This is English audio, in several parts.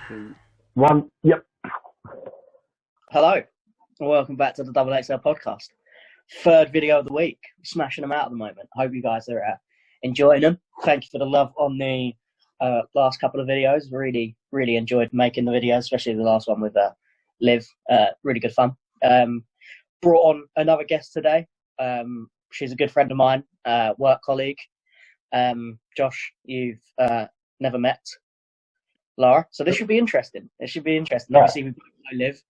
Two, one. Yep. Hello, and welcome back to the XXL Podcast. Third video of the week. Smashing them out at the moment. Hope you guys are enjoying them. Thank you for the love on the last couple of videos. Really enjoyed making the videos, especially the last one with Liv. Really good fun. Brought on another guest today. She's a good friend of mine, work colleague. Josh, you've never met Lara, so this should be interesting. Yeah. Obviously, we both know Liv,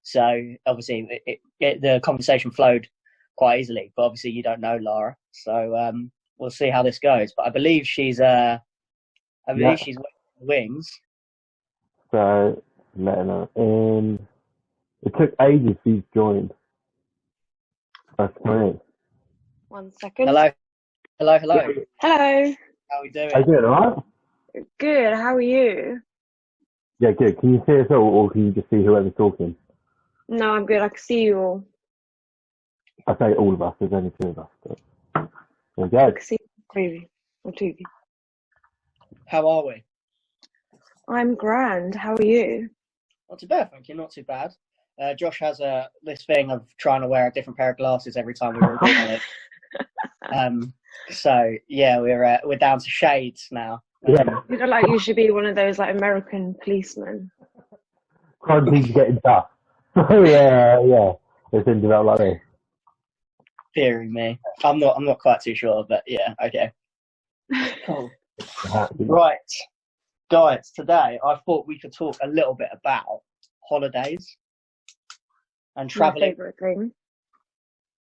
so obviously the conversation flowed quite easily. But obviously, you don't know Lara, so we'll see how this goes. But I believe she's waiting for wings. So letting her in. It took ages for you to join. That's great. 1 second. Hello. Hello. How are we doing? Are you doing alright? Good. How are you? Yeah, good. Can you see us all, or can you just see whoever's talking? No, I'm good. I can see you all. I say all of us. There's only two of us. But there we I go. can see you. Or two of you. How are we? I'm grand. How are you? Not too bad, thank you. Not too bad. Josh has this thing of trying to wear a different pair of glasses every time we record on it. So yeah, we're down to shades now. Yeah. You feel like you should be one of those like American policemen. Crime seems getting tough. Oh yeah. It seems about like this. Fearing me. I'm not quite too sure, but yeah, okay. Cool. Right, guys. Today I thought we could talk a little bit about holidays and My traveling. favourite thing.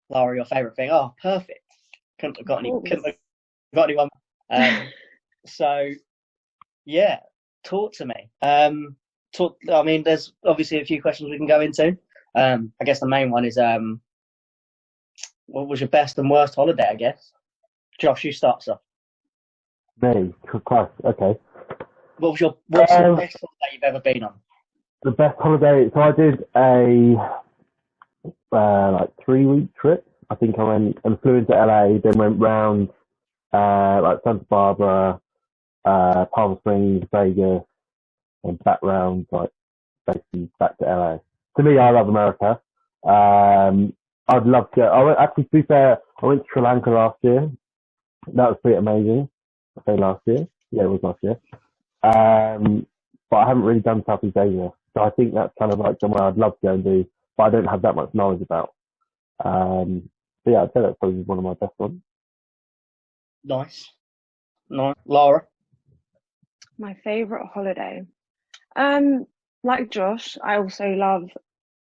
Lara, your favourite thing? Oh, perfect. Couldn't have got anyone. So yeah, talk to me. I mean, there's obviously a few questions we can go into. I guess the main one is what was your best and worst holiday? I guess. Josh, you start off. Me, Christ. Okay. What's the best holiday you've ever been on? The best holiday. So I did a 3-week trip. I think I went and flew into LA, then went round like Santa Barbara, Palm Springs, Vegas, and back round, like basically back to LA. To me, I love America. I'd love to. To be fair, I went to Sri Lanka last year. That was pretty amazing. I say last year. Yeah, it was last year. But I haven't really done Southeast Asia, so I think that's kind of like somewhere I'd love to go and do, but I don't have that much knowledge about. So yeah, I'd say that's probably one of my best ones. Nice. Lara? My favourite holiday. Like Josh, I also love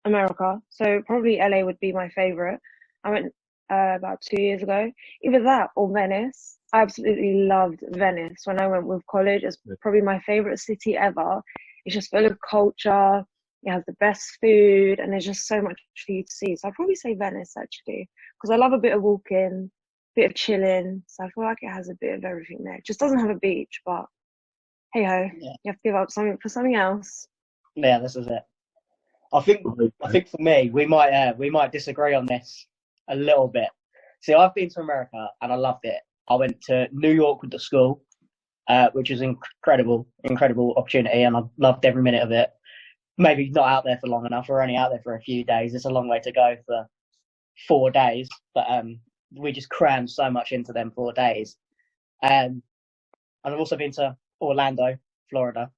America, so probably LA would be my favourite. I went about 2 years ago. Either that or Venice. I absolutely loved Venice when I went with college. It's probably my favourite city ever. It's just full of culture. It has the best food, and there's just so much for you to see. So I'd probably say Venice actually, because I love a bit of walking, bit of chilling. So I feel like it has a bit of everything there. It just doesn't have a beach, but hey ho, Yeah. you have to give up something for something else. Yeah, this is it. I think for me, we might disagree on this a little bit. See, I've been to America and I loved it. I went to New York with the school, which was incredible opportunity, and I loved every minute of it. Maybe not out there for long enough. We're only out there for a few days. It's a long way to go for 4 days, but we just crammed so much into them 4 days. And I've also been to Orlando, Florida,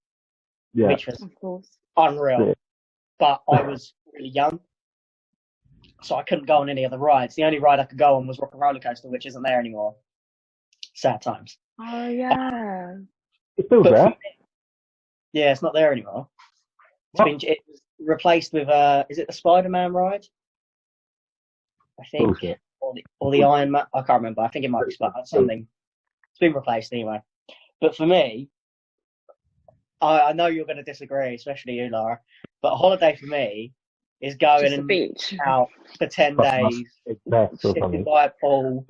Yeah. which was Of course. unreal. Yeah. But I was really young, so I couldn't go on any of the rides. The only ride I could go on was Rock and Roller Coaster, which isn't there anymore. Sad times. Oh yeah. It's still But there. yeah, it's not there anymore. It was replaced with is it the Spider-Man ride? I think, Bullshit. or the Iron Man. I can't remember. I think it might be something. It's been replaced anyway. But for me, I know you're going to disagree, especially you, Lara. But a holiday for me is going Just a and beach. out for 10 days, It's best or sitting something. by a pool,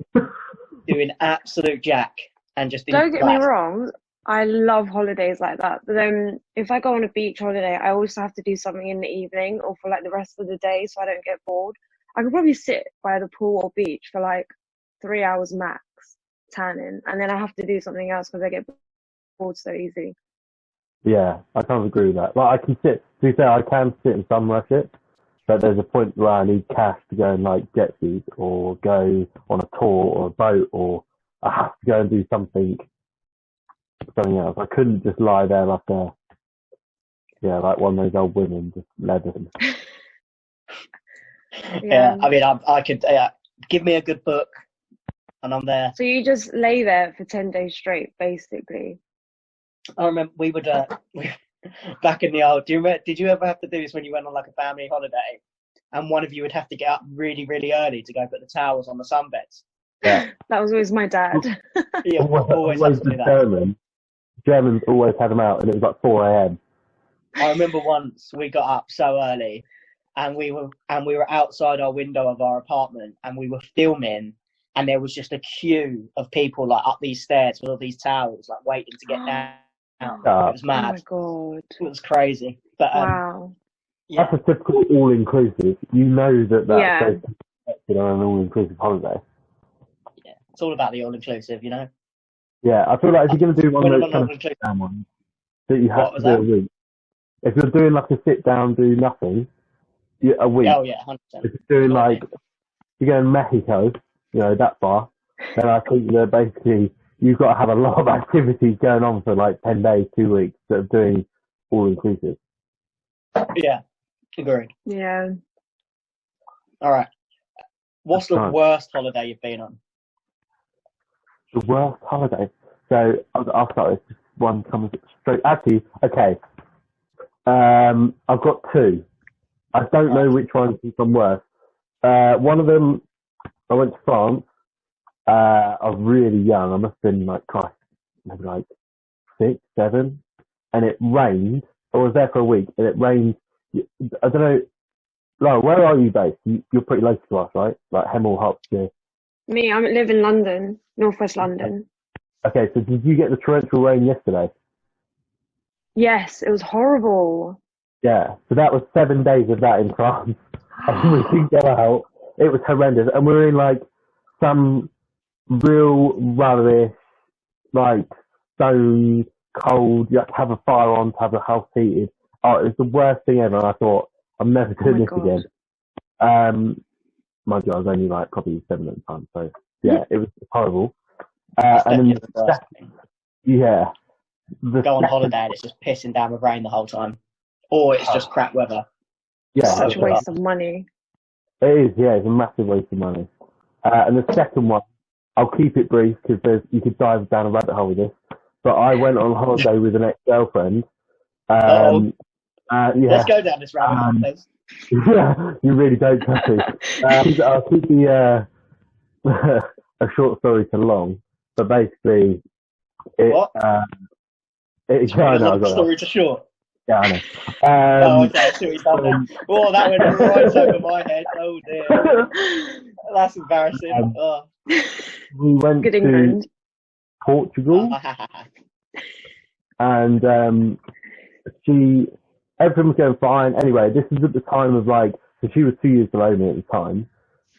doing absolute jack, and just Don't get me wrong, I love holidays like that. But then if I go on a beach holiday, I always have to do something in the evening or for like the rest of the day so I don't get bored. I could probably sit by the pool or beach for like 3 hours max, tanning, and then I have to do something else because I get bored so easy. Yeah, I kind of agree with that. Like, I can sit, to be fair, I can sit and some rush it, but there's a point where I need cash to go and like jet ski or go on a tour or a boat, or I have to go and do something else. I couldn't just lie there like like one of those old women, just leathering. Yeah, I mean, I could give me a good book, and I'm there. So you just lay there for 10 days straight, basically. I remember we would back in the old. Did you ever have to do this when you went on like a family holiday, and one of you would have to get up really, really early to go put the towels on the sunbeds? Yeah, That was always my dad. Yeah, always have to do that. Germans always had them out, and it was like 4 a.m. I remember once we got up so early, and we were outside our window of our apartment, and we were filming, and there was just a queue of people like up these stairs with all these towels, like waiting to get down. It was mad. Oh my god! It was crazy. But Wow. That's a typical all-inclusive. You know that's Yeah. expected on an all-inclusive holiday. Yeah, it's all about the all-inclusive, you know. Yeah, I feel like if you're going to do one of those kind of all-inclusive sit-down ones that you have What to was do a week, if you're doing like a sit-down, do nothing, a week, Oh yeah, 100%. if you're doing like, you're going to Mexico, you know, that far, then I think that basically you've got to have a lot of activities going on for like 10 days, 2 weeks of doing all-inclusive. Yeah, agreed. Yeah. All right. What's That's the right. worst holiday you've been on? The worst holiday. So I'll start this one comes straight. Actually, okay. I've got two. I don't know which one is worse. One of them, I went to France. I was really young. I must have been like, Christ, maybe like 6, 7, and it rained. I was there for a week, and it rained. I don't know. Lara, where are you based? You're pretty local to us, right? Like Hemel Hempstead. Me, I live in London, northwest London. Okay, so did you get the torrential rain yesterday? Yes, it was horrible. Yeah, so that was 7 days of that in France. And we didn't go out. It was horrendous. And we were in like some real rubbish, like stone cold. You have to have a fire on to have the house heated. Oh, it was the worst thing ever. And I thought, I'm never doing this again. Mind you, I was only like probably 7 at the time. So yeah, it was horrible. And then Go on holiday and it's just pissing down with rain the whole time. Or it's just crap weather. Yeah, Such a waste of money. It is, yeah, it's a massive waste of money. And the second one, I'll keep it brief because you could dive down a rabbit hole with this. But I went on holiday with an ex-girlfriend. Yeah, let's go down this rabbit hole, please. Yeah, you really don't have to. I'll keep the a short story to long, but basically, What? It's a long story to short. Yeah, I know. Oh, okay, I see what you've done there. Oh, that went right over my head. Oh dear, that's embarrassing. We went to Portugal, and everything was going fine. Anyway, this is at the time of like, so she was 2 years below me at the time,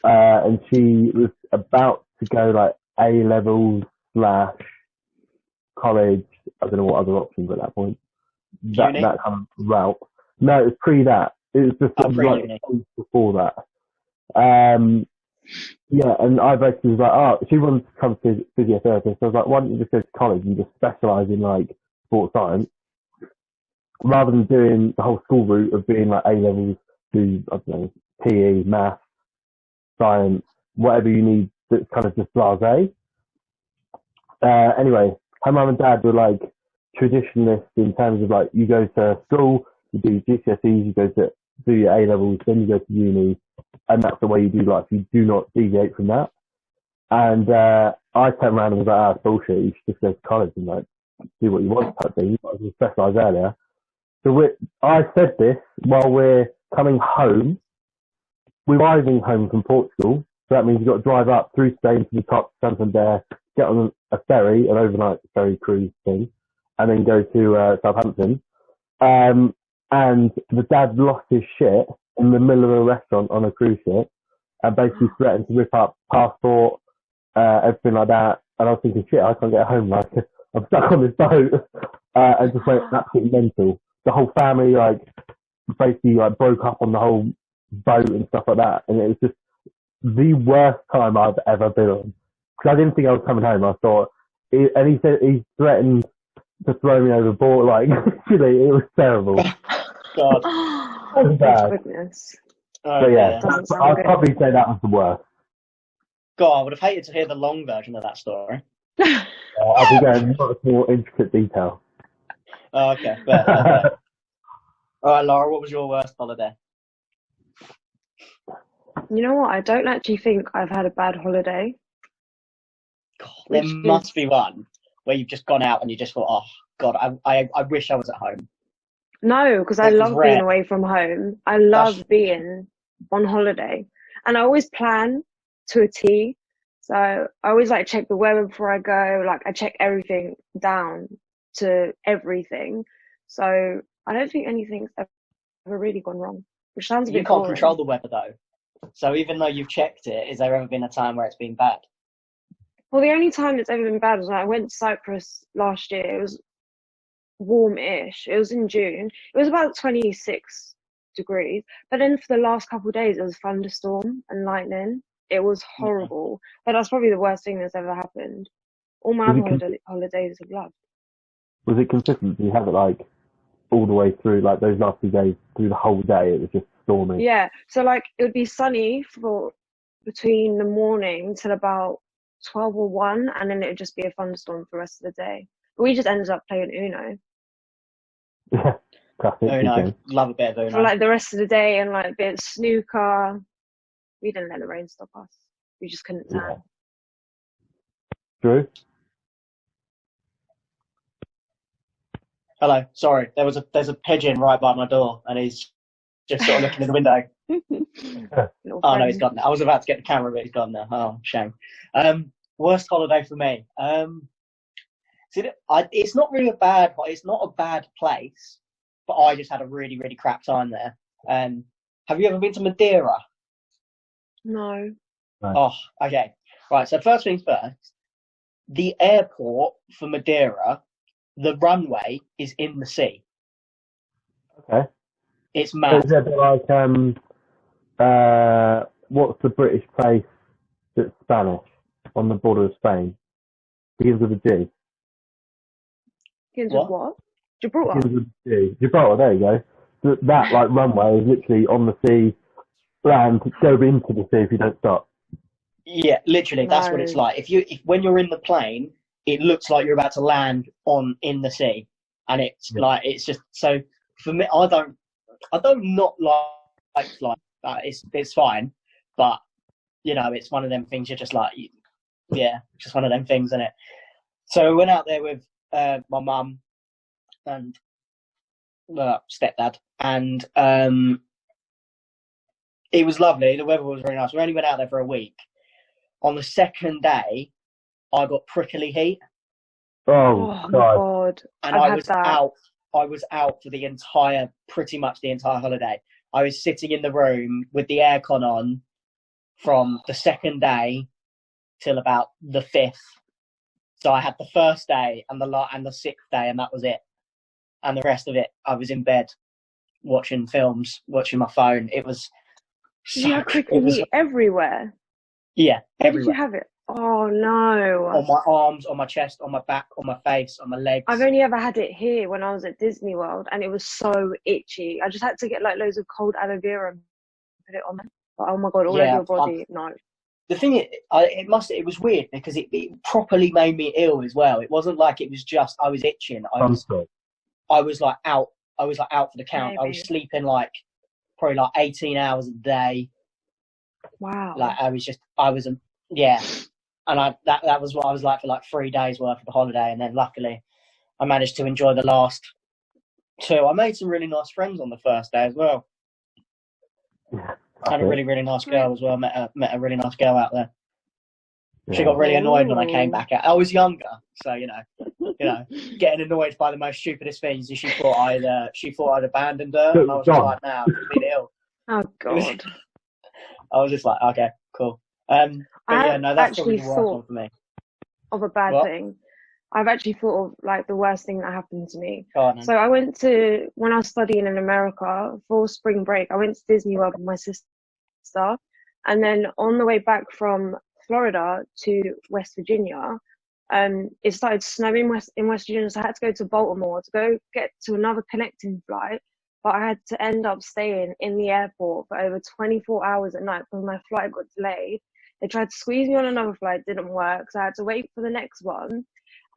and she was about to go like A-levels / college. I don't know what other options at that point. That kind of route. No, it was pre that. It was just like before that. Yeah, and I basically was like, she wanted to come to physiotherapist. So I was like, why don't you just go to college and just specialise in like sports science, rather than doing the whole school route of being like A-levels, do, I don't know, PE, maths, science, whatever you need that's kind of just blasé. Anyway, her mum and dad were like traditionalists in terms of like, you go to school, you do GCSEs, you go to do your A-levels, then you go to uni, and that's the way you do life. You do not deviate from that. And I turned around and was like, it's bullshit, you should just go to college and like do what you want type thing. You might as well specialise earlier. So I said this while we're coming home. We're arriving home from Portugal, so that means you've got to drive up through Spain to the top, Santander, get on a ferry, an overnight ferry cruise thing, and then go to Southampton. And the dad lost his shit in the middle of a restaurant on a cruise ship, and basically threatened to rip up passport, everything like that. And I was thinking, shit, I can't get home. Like, I'm stuck on this boat. and just went absolutely mental. The whole family, like, basically, like, broke up on the whole boat and stuff like that. And it was just the worst time I've ever been on. Because I didn't think I was coming home. I thought, and he said he threatened to throw me overboard. Like, literally, it was terrible. God. It was bad. Goodness. Oh, So yeah, I'd good. probably say that was the worst. God, I would have hated to hear the long version of that story. I'll be going much more intricate detail. Oh, okay. All right, Lara, what was your worst holiday? You know what? I don't actually think I've had a bad holiday. God, there must be one where you've just gone out and you just thought, oh, God, I wish I was at home. No, because I love being away from home. I love being on holiday. And I always plan to a T. So I always like check the weather before I go. Like I check everything down to everything. So I don't think anything's ever really gone wrong. Which sounds a bit boring. You can't control the weather though. So even though you've checked it, has there ever been a time where it's been bad? Well, the only time it's ever been bad was when I went to Cyprus last year. It was warm-ish. It was in June. It was about 26 degrees. But then for the last couple of days, it was thunderstorm and lightning. It was horrible. But that's probably the worst thing that's ever happened. All my other holidays I've loved. Was it consistent? Did you have it like all the way through, like those last few days, through the whole day? It was just stormy. Yeah. So like it would be sunny for between the morning till about 12 or 1, and then it would just be a thunderstorm for the rest of the day. But we just ended up playing Uno. Yeah, classic. Uno, love a bit of Uno. For like the rest of the day, and like a bit of snooker. We didn't let the rain stop us. We just couldn't tan. Yeah. Drew? Hello, sorry. There's a pigeon right by my door, and he's just sort of looking in the window. Oh no, he's gone now. I was about to get the camera, but he's gone now. Oh, shame. Worst holiday for me. It's not really it's not a bad place, but I just had a really, really crap time there. Have you ever been to Madeira? No. Oh, okay. Right, so first things first, the airport for Madeira, the runway is in the sea. Okay. It's mad. Is it like, what's the British place that's Spanish on the border of Spain? Begins with a G. Begins with what? Gibraltar. Begins with a G. Gibraltar, there you go. That like runway is literally on the sea, land, go into the sea if you don't stop. Yeah, literally, that's what it's like. If when you're in the plane, it looks like you're about to land in the sea, and it's like it's just so. For me, I don't not like flying. It's fine, but you know, it's one of them things. You're just like, just one of them things, isn't it? So we went out there with my mum and stepdad, and it was lovely. The weather was very nice. We only went out there for a week. On the second day, I got prickly heat. Oh God! And I was out. I was out for pretty much the entire holiday. I was sitting in the room with the aircon on from the second day till about the 5th. So I had the first day and the 6th day, and that was it. And the rest of it, I was in bed watching films, watching my phone. It was. You had prickly heat everywhere. Yeah, Where everywhere. did you have it? Oh no! On my arms, on my chest, on my back, on my face, on my legs. I've only ever had it here when I was at Disney World, and it was so itchy. I just had to get like loads of cold aloe vera and put it on me. Oh my God, all over your body. No. The thing is, it was weird because it properly made me ill as well. It wasn't like it was just I was itching. I was like out. I was like out for the count. Maybe. I was sleeping like probably like 18 hours a day. Wow. Like and that was what I was like for like 3 days worth of the holiday, and then luckily I managed to enjoy the last 2. I made some really nice friends on the first day as well. Had a really, really nice girl as well. Met a really nice girl out there. She got really annoyed when I came back out. I was younger, so you know, getting annoyed by the most stupidest things. She thought I'd abandoned her, and I was just like, "Nah, I've been ill." Oh God. I was just like, "Okay, cool." But that's actually probably the worst one for me. Of a bad thing. I've actually thought of like the worst thing that happened to me. Go on, then. So when I was studying in America for spring break, I went to Disney World with my sister. And then on the way back from Florida to West Virginia, it started snowing in West Virginia. So I had to go to Baltimore to go get to another connecting flight. But I had to end up staying in the airport for over 24 hours at night because my flight got delayed. They tried to squeeze me on another flight, didn't work. So I had to wait for the next one.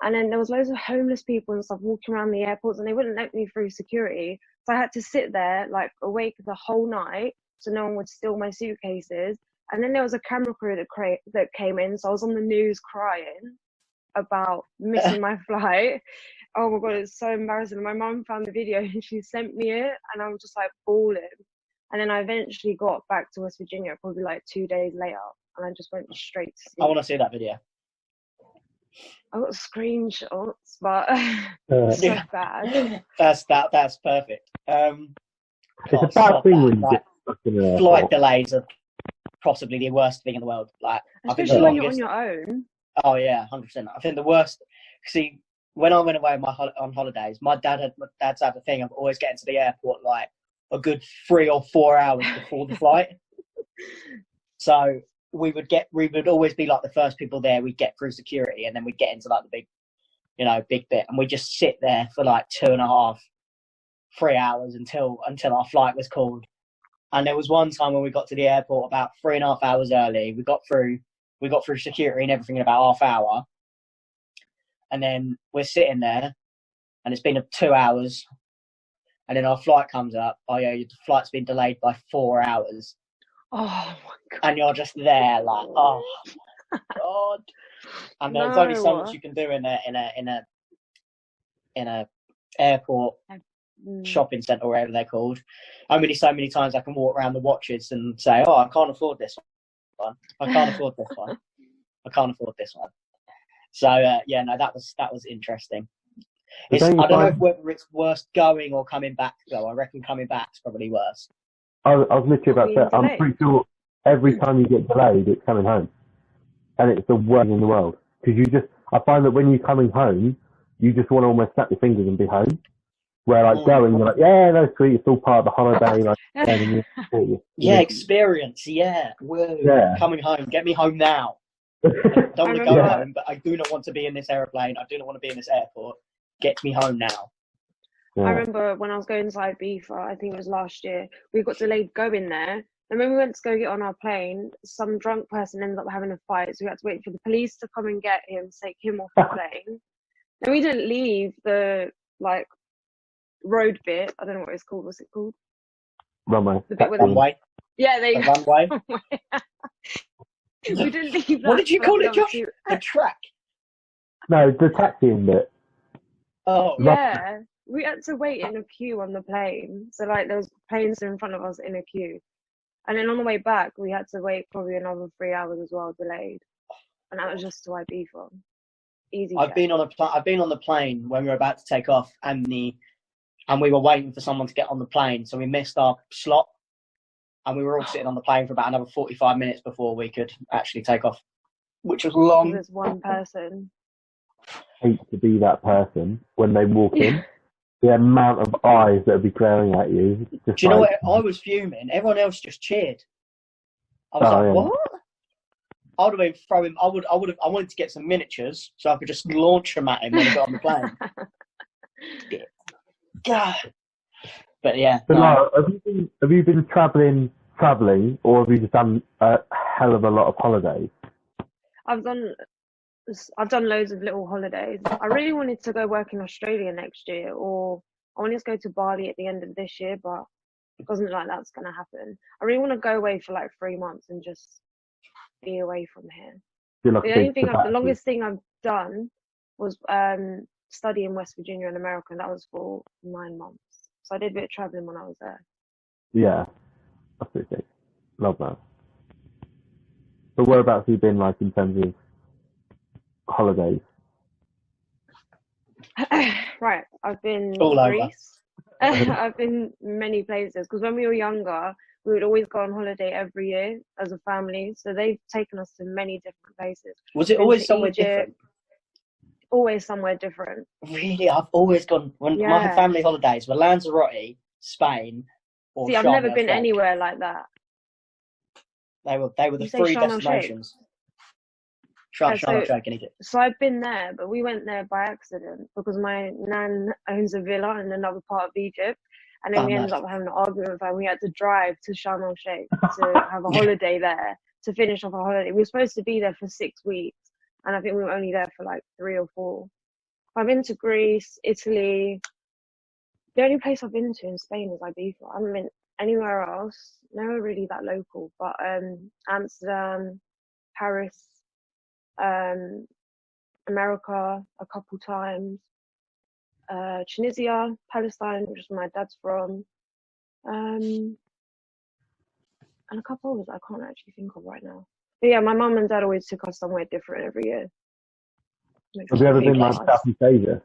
And then there was loads of homeless people and stuff walking around the airports, and they wouldn't let me through security. So I had to sit there like awake the whole night so no one would steal my suitcases. And then there was a camera crew that came in, so I was on the news crying about missing my flight. Oh my god, it's so embarrassing. My mum found the video and she sent me it, and I was just like bawling. And then I eventually got back to West Virginia probably like 2 days later, and I just went straight to sleep. I want to see that video. I got screenshots, but so bad. That's perfect. It's a bad thing when you get stuck in an flight airport. delays are possibly the worst thing in the world. Like, Especially when you're on your own. Oh yeah, 100%. I think the worst. See, when I went away on holidays, my dad's had the thing of always getting to the airport like a good 3 or 4 hours before the flight. So we would always be like the first people there. We'd get through security, and then we'd get into like the big bit, and we just sit there for like 2.5, 3 hours until our flight was called. And there was one time when we got to the airport about 3.5 hours early. We got through security and everything in about half hour. And then we're sitting there, and it's been 2 hours. And then our flight comes up. Oh yeah, the flight's been delayed by 4 hours. Oh my god! And you're just there like, oh my god. And there's only so much you can do in a airport shopping centre, or whatever they're called. Only so many times I can walk around the watches and say, oh, I can't afford this one. I can't afford this one. I can't afford this one. So that was interesting. I don't know whether it's worse going or coming back though. I reckon coming back's probably worse. I was literally about to say, I'm pretty sure every time you get delayed, it's coming home. And it's the worst in the world. Because I find that when you're coming home, you just want to almost snap your fingers and be home. Where like going, you're like, yeah, no, sweet, it's all part of the holiday. Like, experience, Woo. Yeah. Coming home, get me home now. I don't want to go home, but I do not want to be in this aeroplane. I do not want to be in this airport. Get me home now. Yeah. I remember when I was going to Ibiza, I think it was last year, we got delayed going there. And when we went to go get on our plane, some drunk person ended up having a fight. So we had to wait for the police to come and get him, take him off the plane. Then we didn't leave the like road bit. I don't know what it's called. What's it called? Runway. The bit with runway. Yeah, there you go. Runway. We didn't leave that. What did you call it, Josh? The track? No, the taxiing bit. Oh. Yeah. We had to wait in a queue on the plane. So like there was planes in front of us in a queue. And then on the way back, we had to wait probably another 3 hours as well, delayed. And that was just to Ibiza. Easy. I've been on the plane when we were about to take off, and we were waiting for someone to get on the plane, so we missed our slot, and we were all sitting on the plane for about another 45 minutes before we could actually take off, which was long. There's one person. I hate to be that person when they walk in. The amount of eyes that would be glaring at you. Do you know what? I was fuming. Everyone else just cheered. I was what? I would have been throwing. I wanted to get some miniatures so I could just launch them at him when I got on the plane. God. But yeah. But Lara, have you been travelling, or have you just done a hell of a lot of holidays? I've done loads of little holidays. I really wanted to go work in Australia next year, or I wanted to go to Bali at the end of this year, but it doesn't look like that's going to happen. I really want to go away for like 3 months and just be away from here. The longest thing I've done was study in West Virginia in America, and that was for 9 months. So I did a bit of travelling when I was there. Yeah, that's okay. Love that. But whereabouts have you been like in terms of holidays? Right, I've been all Greece. I've been many places, because when we were younger, we would always go on holiday every year as a family. So they've taken us to many different places. Was it always somewhere different? always somewhere different. Really, I've always gone when my Yeah. family holidays were Lanzarote, Spain, or See, I've Sharm never el been Sheikh. anywhere like that. They were the You say three Sharm el Sheikh? destinations. Sharm el Sheikh in Egypt. So I've been there, but we went there by accident because my nan owns a villa in another part of Egypt, and then we ended up having an argument with her. We had to drive to Sharm el Sheikh to have a holiday there to finish off our holiday. We were supposed to be there for 6 weeks, and I think we were only there for like 3 or 4. I've been to Greece, Italy. The only place I've been to in Spain is Ibiza. I haven't been anywhere else. Nowhere really that local, but Amsterdam, Paris, America a couple times, Tunisia, Palestine, which is where my dad's from, and a couple others I can't actually think of right now. But yeah, my mum and dad always took us somewhere different every year. Have you ever been like Southeast Asia?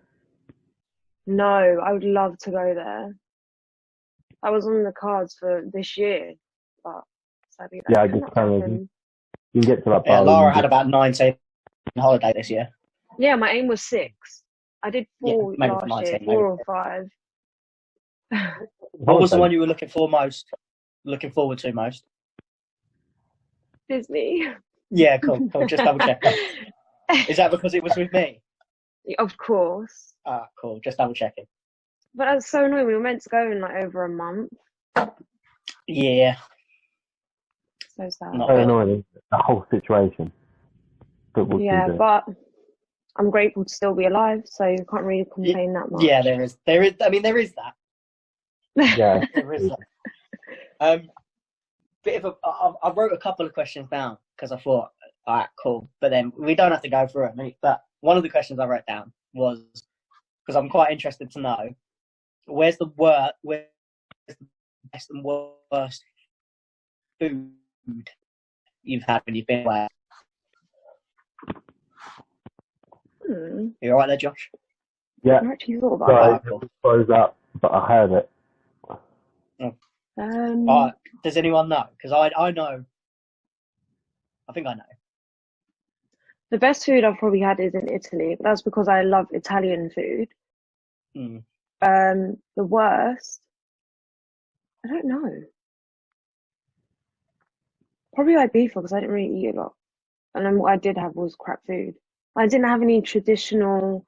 No, I would love to go there. I was on the cards for this year, but sadly that I just kind of you can get to that. Yeah, Lara had about 19 on holiday this year. Yeah, my aim was 6. I did 4 last 19, year, 4 or 5. What was the one you were looking forward to most? Disney. Yeah, cool. Just double check. Is that because it was with me? Of course. Ah, cool. Just double checking. But that's so annoying. We were meant to go in like over a month. Yeah. So sad. So annoying. The whole situation. Yeah, but I'm grateful to still be alive, so you can't really complain that much. Yeah, there is. I mean, there is that. Yeah. There is that. I wrote a couple of questions down because I thought, all right, cool. But then we don't have to go through them. But one of the questions I wrote down was, because I'm quite interested to know, where's the best and worst food you've had when you've been away? You all right there, Josh? Yeah. I actually thought about that. It froze up, but I heard it. Does anyone know? Because I know. I think I know. The best food I've probably had is in Italy, but that's because I love Italian food. The worst, I don't know. Probably Ibiza because I didn't really eat a lot, and then what I did have was crap food. I didn't have any traditional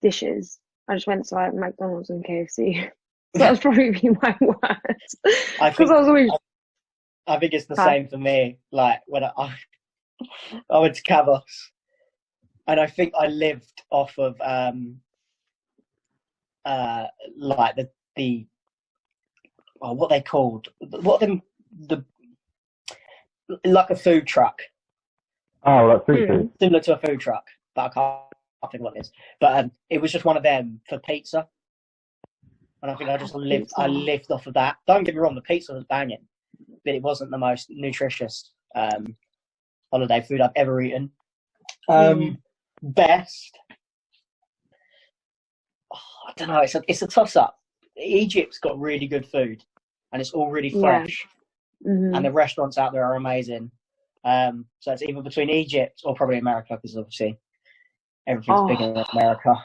dishes. I just went to like McDonald's and KFC. So that was probably my worst. Because I was always. I think it's the same for me. Like when I went to Cavos, and I think I lived off of like the what they called the like a food truck. Oh, like food food. Similar to a food truck, but I can't think what it is. But it was just one of them for pizza. And I think I lived off of that. Don't get me wrong, the pizza was banging, but it wasn't the most nutritious holiday food I've ever eaten. Best, I don't know. It's a toss up. Egypt's got really good food, and it's all really fresh. And the restaurants out there are amazing. So it's either between Egypt or probably America, because obviously everything's bigger in America.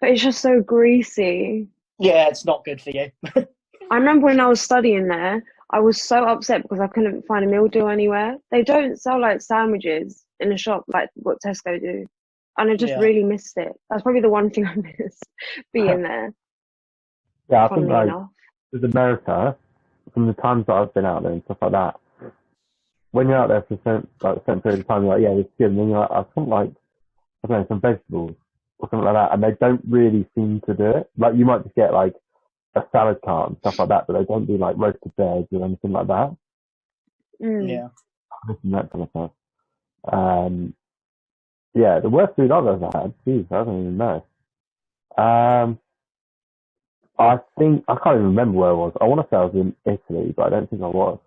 But it's just so greasy. Yeah, it's not good for you. I remember when I was studying there, I was so upset because I couldn't find a meal deal anywhere. They don't sell like sandwiches in a shop like what Tesco do. And I just really missed it. That's probably the one thing I missed, being there. Yeah, I think like with America, from the times that I've been out there and stuff like that, when you're out there for a certain period of time, you're like, yeah, it's good. And then you're like, I want like, I don't know, some vegetables or something like that. And they don't really seem to do it. Like you might just get like a salad cart and stuff like that, but they don't do like roasted veg or anything like that. Yeah. That kind of stuff. Yeah, the worst food I've ever had, geez, I don't even know. I think, I can't even remember where I was. I want to say I was in Italy, but I don't think I was.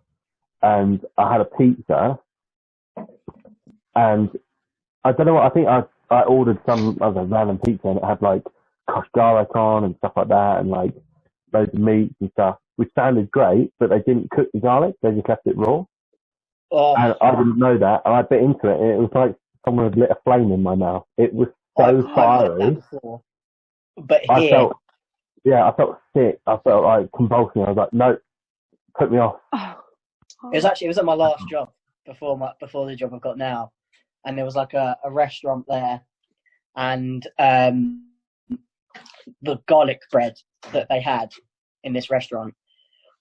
And I had a pizza, and I don't know what, I think I ordered some other random pizza, and it had like crushed garlic on and stuff like that, and like loads of meats and stuff, which sounded great, but they didn't cook the garlic, they just left it raw. And I didn't know that, and I bit into it, and it was like someone had lit a flame in my mouth. It was so I've fiery. had that before, but I here, felt sick. I felt like convulsing. I was like, no, put me off. it was at my last job before the job I've got now, and there was like a restaurant there, and the garlic bread that they had in this restaurant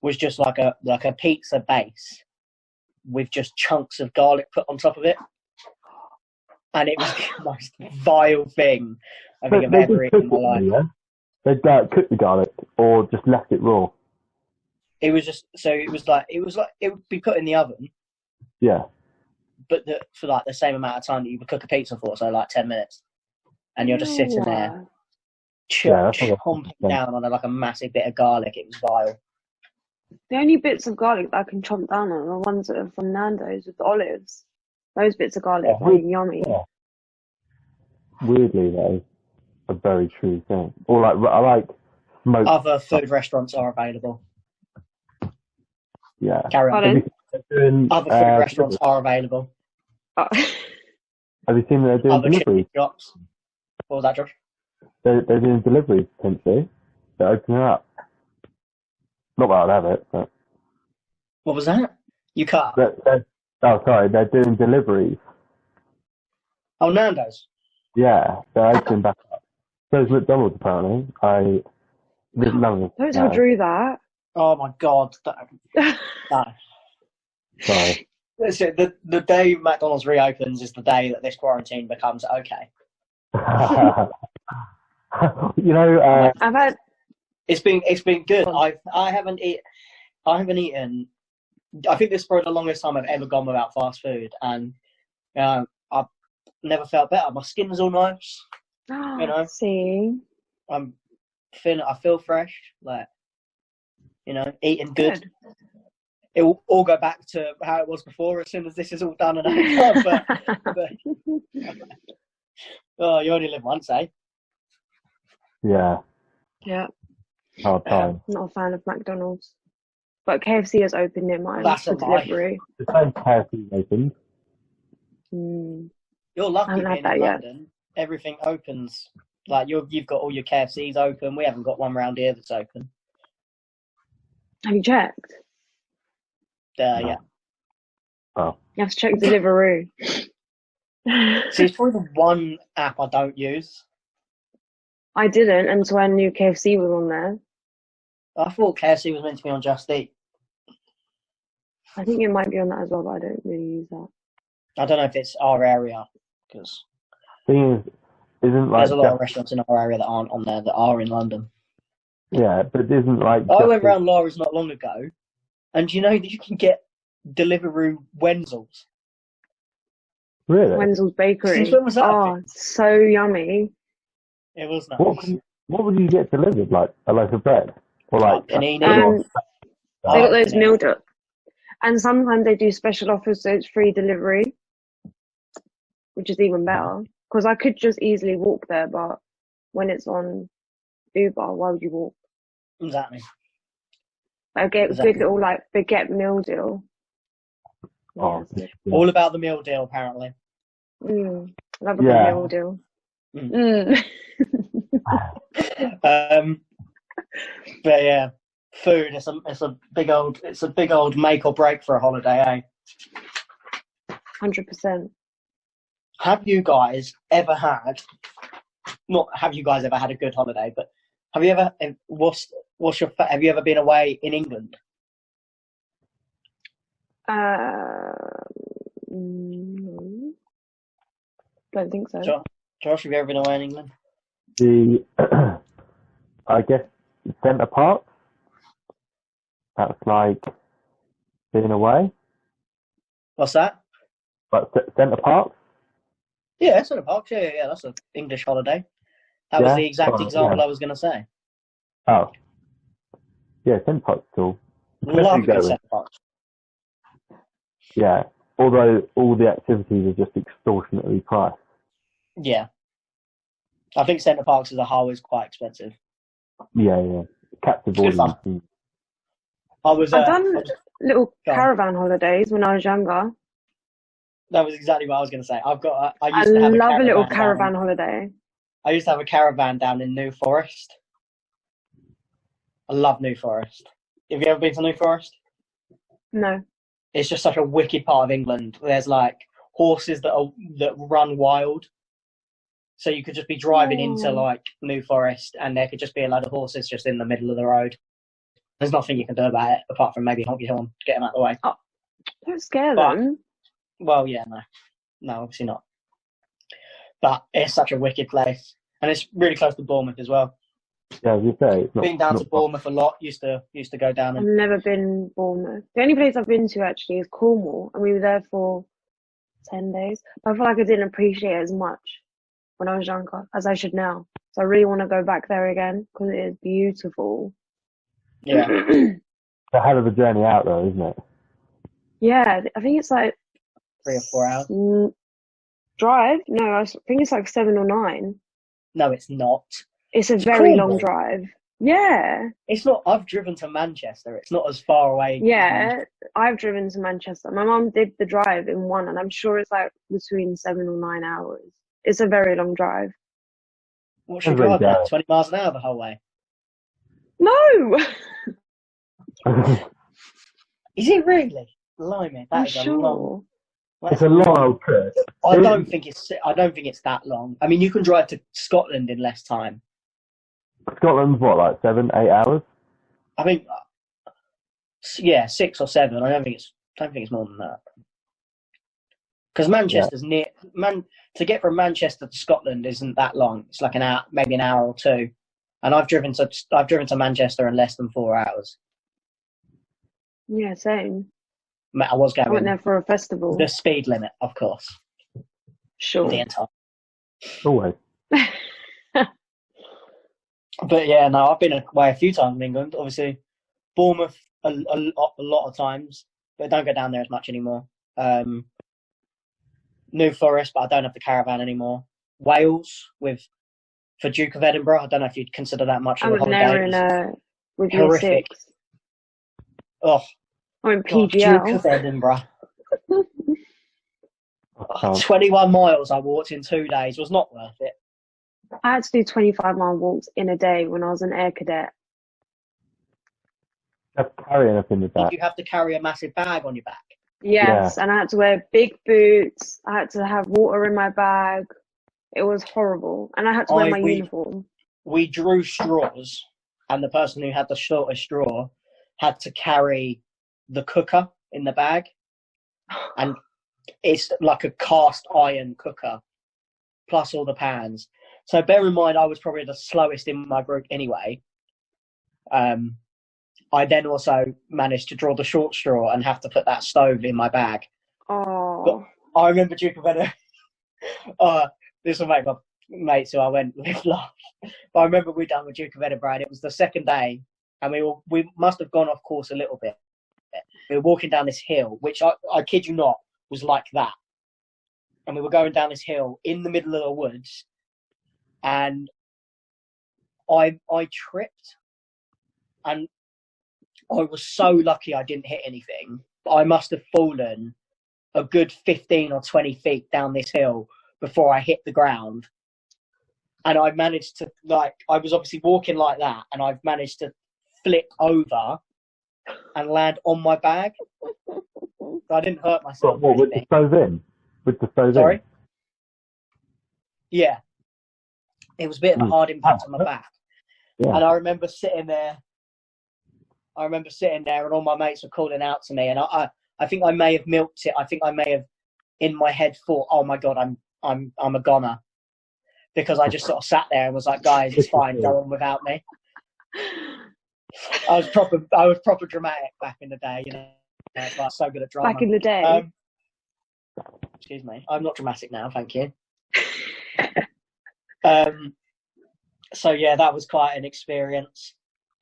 was just like a pizza base with just chunks of garlic put on top of it, and it was the most vile thing I think I've ever eaten in my life. Yeah? They'd cook the garlic or just left it raw. It was like it would be put in the oven, Yeah. but for like the same amount of time that you would cook a pizza for, so like 10 minutes, and you're just sitting there chomping down on like a massive bit of garlic. It was vile. The only bits of garlic that I can chomp down on are ones that are from Nando's with the olives. Those bits of garlic are yummy. Yeah. Weirdly, though, a very true thing. Or I like smoked. Other food restaurants are available. Yeah. Carry on. Other food restaurants are available. Oh. Have you seen that they're doing deliveries? Shops. What was that, Josh? They're doing deliveries, potentially. They're opening up. Not that I'd have it, but... What was that? You cut? They're doing deliveries. Oh, Nando's? Yeah, they're opening back up. So is McDonald's, apparently. Don't tell Drew that. Oh, my God. No. Sorry. The day McDonald's reopens is the day that this quarantine becomes okay. You know, I've had... It's been good. I haven't eaten. I think this is probably the longest time I've ever gone without fast food, and I've never felt better. My skin's all nice. You know, see, I feel fresh. Like, you know, eating good. It will all go back to how it was before as soon as this is all done and over. but oh, you only live once, eh? Yeah. Yeah. Hard time. Not a fan of McDonald's, but KFC has opened near mine for delivery. The same KFC opened. You're lucky I haven't being had that in yet. London. Everything opens. Like you've got all your KFCs open. We haven't got one round here that's open. Have you checked? Yeah. Oh. You have to check Deliveroo. See, it's probably the one app I don't use. I didn't until I knew KFC was on there. I thought KFC was meant to be on Just Eat. I think it might be on that as well, but I don't really use that. I don't know if it's our area, because Thing is, isn't like there's a lot of restaurants in our area that aren't on there that are in London. Yeah, but it isn't like. I went round Lara's not long ago, and you know that you can get Deliveroo Wenzel's. Really? Wenzel's Bakery. Since when was that? Oh, so yummy. It was nice. What would you get delivered? Like a loaf of bread, or like? Panini. They got those meal deals, and sometimes they do special offers, so it's free delivery, which is even better. Because I could just easily walk there, but when it's on Uber, why would you walk? Exactly. I get a good little like baguette meal deal. Oh, Yeah, all about the meal deal, apparently. Love a good meal deal. But yeah, food. It's a big old make or break for a holiday, eh? 100%. Have you guys ever had? Not have you guys ever had a good holiday, but have you ever? Have you ever been away in England? No. Don't think so. Josh, have you ever been away in England? I guess Centre Park. That's like being away. What's that? But Centre Park. Yeah, Centre Park. Yeah. That's an English holiday. That was the exact example I was going to say. Oh. Yeah, Centre Park's cool. Love Centre Park. Yeah, although all the activities are just extortionately priced. Yeah. I think Centre Parks as a whole is quite expensive. Yeah. Captive audience. I've done little caravan holidays when I was younger. That was exactly what I was going to say. I used to have a little caravan holiday. I used to have a caravan down in New Forest. I love New Forest. Have you ever been to New Forest? No. It's just such a wicked part of England. There's like horses that run wild. So you could just be driving into like New Forest and there could just be a load of horses just in the middle of the road. There's nothing you can do about it apart from maybe honk your horn, get them out of the way. Oh, don't scare them. Well, yeah, no, obviously not. But it's such a wicked place, and it's really close to Bournemouth as well. Yeah, as you say, it's not, been down to Bournemouth a lot. Used to go down. I've never been Bournemouth. The only place I've been to actually is Cornwall, and we were there for 10 days. But I feel like I didn't appreciate it as much when I was younger as I should now. So I really want to go back there again because it is beautiful. Yeah, it's a hell of a journey out though, isn't it? Yeah, I think it's like 3 or 4 hours. Drive? No, I think it's like 7 or 9. No, it's not. It's a very long drive. Yeah. It's not. I've driven to Manchester. It's not as far away. Yeah, I've driven to Manchester. My mum did the drive in one, and I'm sure it's like between 7 or 9 hours. It's a very long drive. What's your drive like? 20 miles an hour the whole way? No! Is it really? Blimey, that I'm is sure. a long. It's a long old trip. I don't think it's that long. I mean, you can drive to Scotland in less time. Scotland's what, like 7, 8 hours? I think, yeah, 6 or 7. I don't think it's more than that. Because Manchester's near. To get from Manchester to Scotland isn't that long. It's like an hour, maybe an hour or 2. And I've driven to Manchester in less than 4 hours. Yeah, same. I was going. I went there for a festival. The speed limit, of course. Sure. The entire. Always. But yeah, no, I've been away a few times in England. Obviously, Bournemouth a lot of times, but I don't go down there as much anymore. New Forest, but I don't have the caravan anymore. Wales for Duke of Edinburgh. I don't know if you'd consider that much of a holiday. I went there with year horrific. 6. Oh, I went God, PGL. Duke of Edinburgh. 21 miles I walked in 2 days. Was not worth it. I had to do 25-mile walks in a day when I was an air cadet. You have to carry anything with that. Did you have to carry a massive bag on your back? Yes, and I had to wear big boots. I had to have water in my bag. It was horrible. And I had to wear my uniform. We drew straws, and the person who had the shortest straw had to carry the cooker in the bag. And it's like a cast iron cooker, plus all the pans. So bear in mind, I was probably the slowest in my group anyway. I then also managed to draw the short straw and have to put that stove in my bag. Oh. But I remember Duke of Edinburgh. This will make my mates who I went with laugh. But I remember we done with Duke of Edinburgh, and it was the second day, and we must have gone off course a little bit. We were walking down this hill, which I kid you not was like that. And we were going down this hill in the middle of the woods, and I tripped, and I was so lucky I didn't hit anything. But I must have fallen a good 15 or 20 feet down this hill before I hit the ground. And I managed to, I was obviously walking like that, and I've managed to flip over and land on my bag. So I didn't hurt myself. What, with the stove in? With the stove Sorry? in? Yeah. It was a bit of a hard impact on my back. Yeah. And I remember sitting there, and all my mates were calling out to me, and I think I may have milked it. I think I may have, in my head, thought, "Oh my God, I'm a goner," because I just sort of sat there and was like, "Guys, it's fine, go on without me." I was proper dramatic back in the day, you know. I was so good at drama. Back in the day. Excuse me, I'm not dramatic now, thank you. So yeah, that was quite an experience.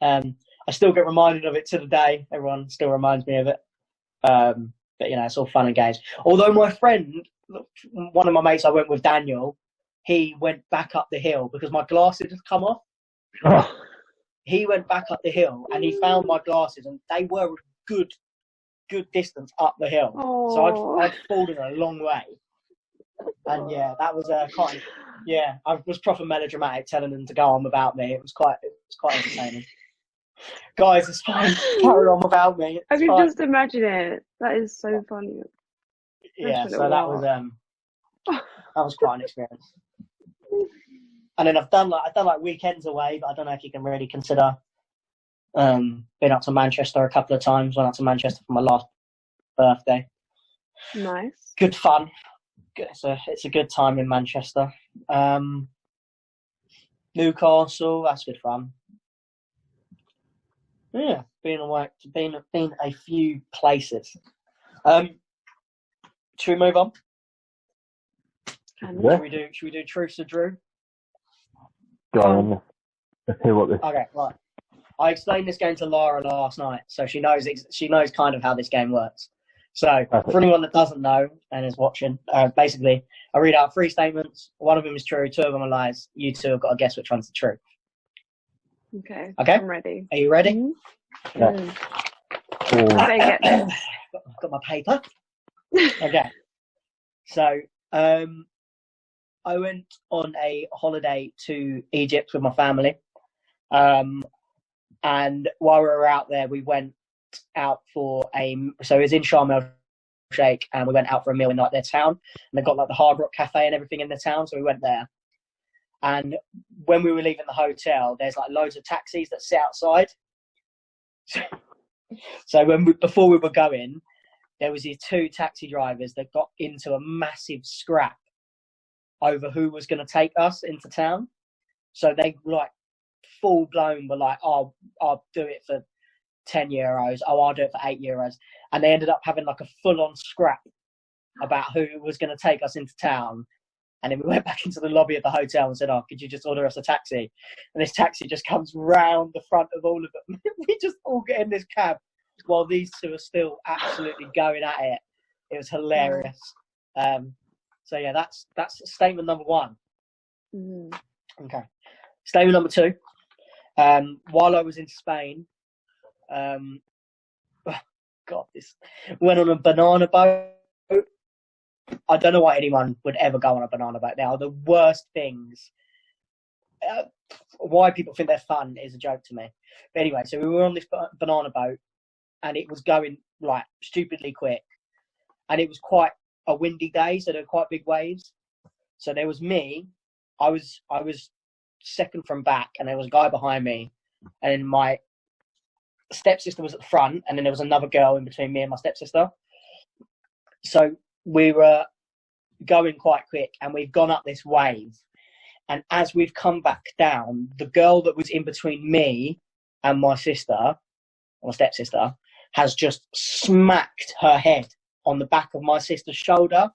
I still get reminded of it to the day. Everyone still reminds me of it. But, you know, it's all fun and games. Although my friend, one of my mates I went with, Daniel, he went back up the hill because my glasses had come off. Oh. He went back up the hill and he found my glasses, and they were a good distance up the hill. Oh. So I'd fallen a long way. And yeah, that was kind of, yeah, I was proper melodramatic telling them to go on without me. It was quite entertaining. Guys, it's fine. Carry on without me. I It's can fine. just imagine it. That is so funny. Yeah, Just a so little that was quite an experience. And then I've done like weekends away, but I don't know if you can really consider been up to Manchester a couple of times. Went up to Manchester for my last birthday. Nice. Good fun. It's a good time in Manchester. Newcastle, that's good fun. Yeah, been a few places. Should we move on? And Yeah. Should we do Truths or Drew? Go on. Let's hear what this. Okay, right. I explained this game to Lara last night, so she knows kind of how this game works. So, Perfect. for anyone that doesn't know and is watching, basically, I read out 3 statements. One of them is true, 2 of them are lies. You 2 have got to guess which one's the truth. Okay. Okay? I'm ready. Are you ready? Mm-hmm. Yeah. I better get this. Got my paper. Okay. So, I went on a holiday to Egypt with my family. And while we were out there, we went out so it was in Sharm el Sheikh, and we went out for a meal in like their town, and they've got like the Hard Rock Cafe and everything in the town, so we went there. And when we were leaving the hotel, there's like loads of taxis that sit outside. So before we were going, there was these 2 taxi drivers that got into a massive scrap over who was going to take us into town. So they like full blown were like, oh, I'll do it for €10. Oh, I'll do it for €8. And they ended up having like a full on scrap about who was going to take us into town. And then we went back into the lobby of the hotel and said, oh, could you just order us a taxi? And this taxi just comes round the front of all of them. We just all get in this cab while these 2 are still absolutely going at it. It was hilarious. So yeah, that's statement number 1. Mm. Okay. Statement number 2. While I was in Spain, this went on a banana boat. I don't know why anyone would ever go on a banana boat. They are the worst things. Why people think they're fun is a joke to me. But anyway, so we were on this banana boat, and it was going like stupidly quick, and it was quite a windy day, so there were quite big waves. So there was me. I was second from back, and there was a guy behind me, and my stepsister was at the front, and then there was another girl in between me and my stepsister. So we were going quite quick, and we've gone up this wave, and as we've come back down, the girl that was in between me and my sister, or stepsister, has just smacked her head on the back of my sister's shoulder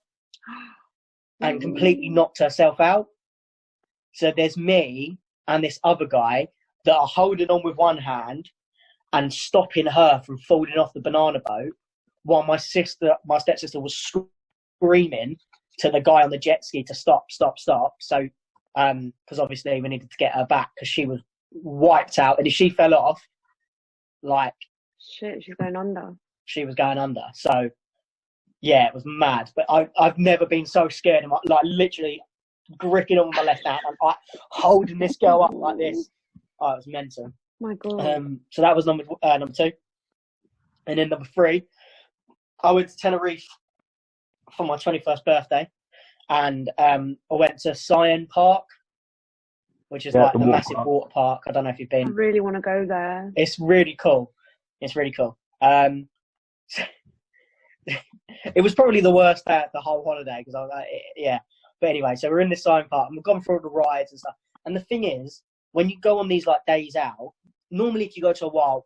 and completely knocked herself out. So there's me and this other guy that are holding on with one hand and stopping her from falling off the banana boat, while my stepsister was screaming to the guy on the jet ski to stop. So, because obviously we needed to get her back because she was wiped out, and if she fell off, like Shit, she's going under. She was going under. So, yeah, it was mad. But I've never been so scared. I'm like literally gripping on with my left hand and like holding this girl up like this. Oh, it was mental. My God. So that was number 2. And then number 3, I went to Tenerife for my 21st birthday, and I went to Cyan Park, which is like the massive water park. I don't know if you've been. I really want to go there. It's really cool. It was probably the worst day of the whole holiday because I was like, yeah. But anyway, so we're in this Cyan Park and we've gone through all the rides and stuff. And the thing is, when you go on these like days out, normally if you go to a water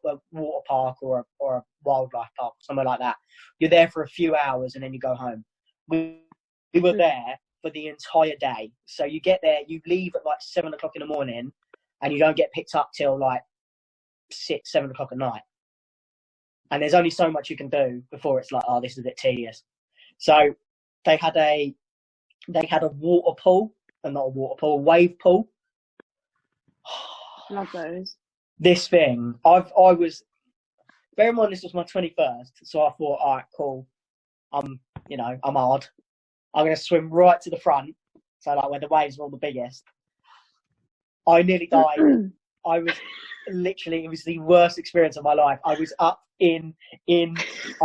park or a wildlife park or somewhere like that, you're there for a few hours and then you go home. We were there for the entire day. So you get there, you leave at like 7 o'clock in the morning, and you don't get picked up till like 6, 7 o'clock at night. And there's only so much you can do before it's like, oh, this is a bit tedious. So they had a water pool, and not a water pool, a wave pool. Love those. This thing, I was, bear in mind this was my 21st, so I thought, all right, cool. I'm hard. I'm going to swim right to the front, so like where the waves are all the biggest. I nearly died. I was literally, it was the worst experience of my life. I was up and then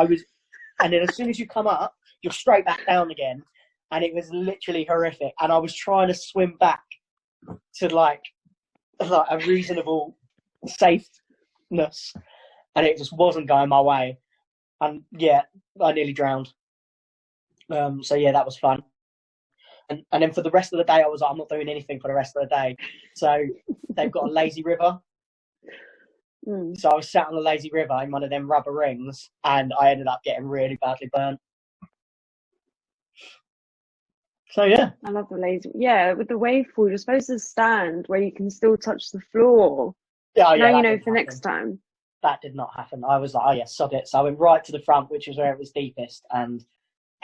as soon as you come up, you're straight back down again. And it was literally horrific. And I was trying to swim back to like a reasonable safeness, and it just wasn't going my way. And yeah, I nearly drowned. So yeah, that was fun. And then for the rest of the day, I was like, I'm not doing anything for the rest of the day. So they've got a lazy river. So I was sat on the lazy river in one of them rubber rings, and I ended up getting really badly burnt. So yeah. I love the lazy. Yeah, with the wave pool, you're supposed to stand where you can still touch the floor. Yeah, now yeah, you know for next time. That did not happen. I was like, oh yeah, sod it. So I went right to the front, which was where it was deepest, and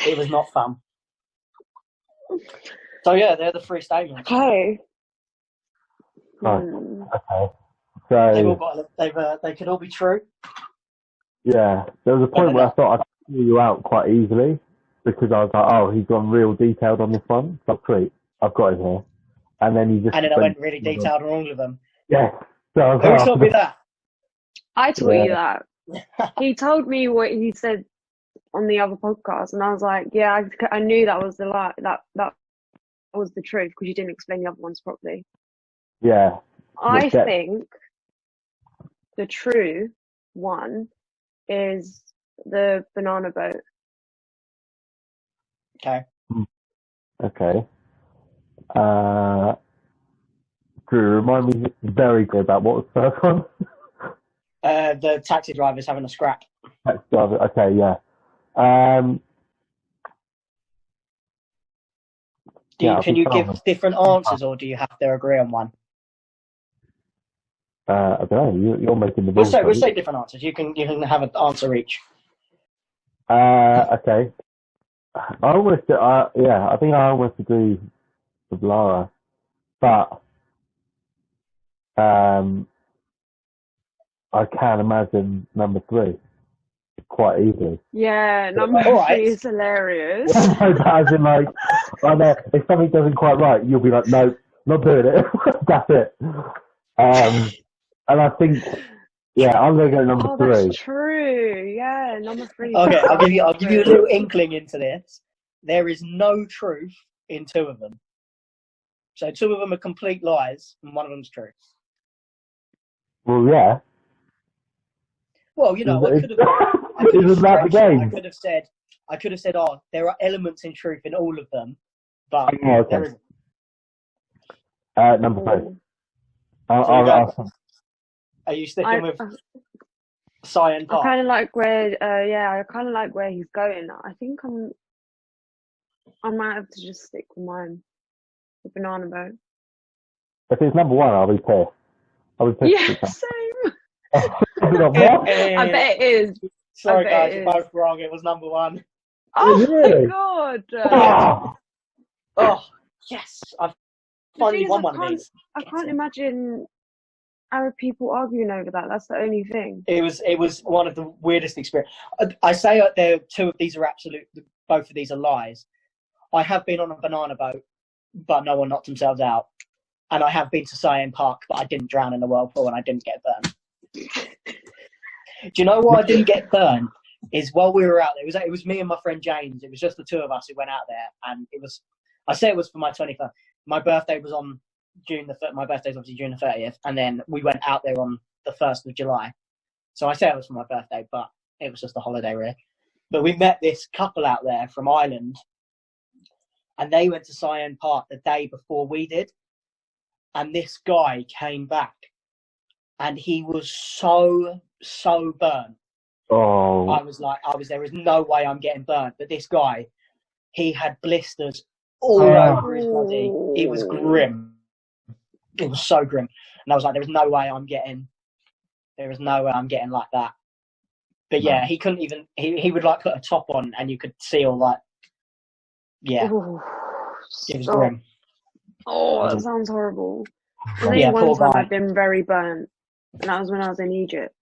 it was not fun. So yeah, they're the 3 statements. Okay. Okay. So They've all got. They could all be true. yeah, there was a point where I thought I'd figure you out quite easily because I was like, oh, he's gone real detailed on this one. So sweet, I've got him here. And then you just. And then I went really detailed on all of them. Yeah. So Who taught me that? I taught you that. He told me what he said on the other podcast, and I was like, yeah, I knew that was the lie. That was the truth because you didn't explain the other ones properly. Yeah. I think the true one is the banana boat. Okay. Okay. Drew, remind me very good about what was the first one. The taxi driver's having a scrap. Taxi driver. Okay, yeah. Can you give different answers, or do you have to agree on one? I don't know. You're making the We'll rules. say different answers. You can have an answer each. Okay. I think I almost agree with Lara, but I can imagine number 3 quite easily. Yeah, number 3 is hilarious. As in, like, I know if something doesn't quite right, you'll be like, no, not doing it. That's it. And I think, yeah, I'm gonna go number 3. That's true. Yeah, number 3. Okay, I'll give you a little inkling into this. There is no truth in 2 of them. So 2 of them are complete lies, and 1 of them's true. Well, yeah. Well, you know, I could have said, oh, there are elements in truth in all of them, but there isn't. Number 3. Are you sticking with Cyan Park? I kind of like where he's going. I think I might have to just stick with mine, the banana boat. If it's number 1, I'll be pissed. Yeah, same. I bet it is. Sorry, guys, you're both wrong. It was number 1. Oh my god! Oh yes, I've finally won one of these. I can't imagine Arab people arguing over that. That's the only thing. It was one of the weirdest experiences. I say there 2 of these are absolute. Both of these are lies. I have been on a banana boat, but no one knocked themselves out. And I have been to Cyan Park, but I didn't drown in the whirlpool and I didn't get burned. Do you know why I didn't get burned? Is while we were out there, it was me and my friend James. It was just the 2 of us who went out there, and I say it was for my 21st. My birthday was on June the 3rd. My birthday's obviously June the 30th, and then we went out there on the 1st of July. So I say it was for my birthday, but it was just a holiday, really. But we met this couple out there from Ireland, and they went to Cyan Park the day before we did. And this guy came back, and he was so burnt. Oh. I was there is no way I'm getting burnt. But this guy, he had blisters all over his body. It was grim. It was so grim. And I was like, there is no way I'm getting like that. But yeah, he couldn't even, he would like put a top on and you could see all that. Yeah. Ooh, it was grim. Oh, that sounds horrible. Yeah, one time I've been very burnt, and that was when I was in Egypt,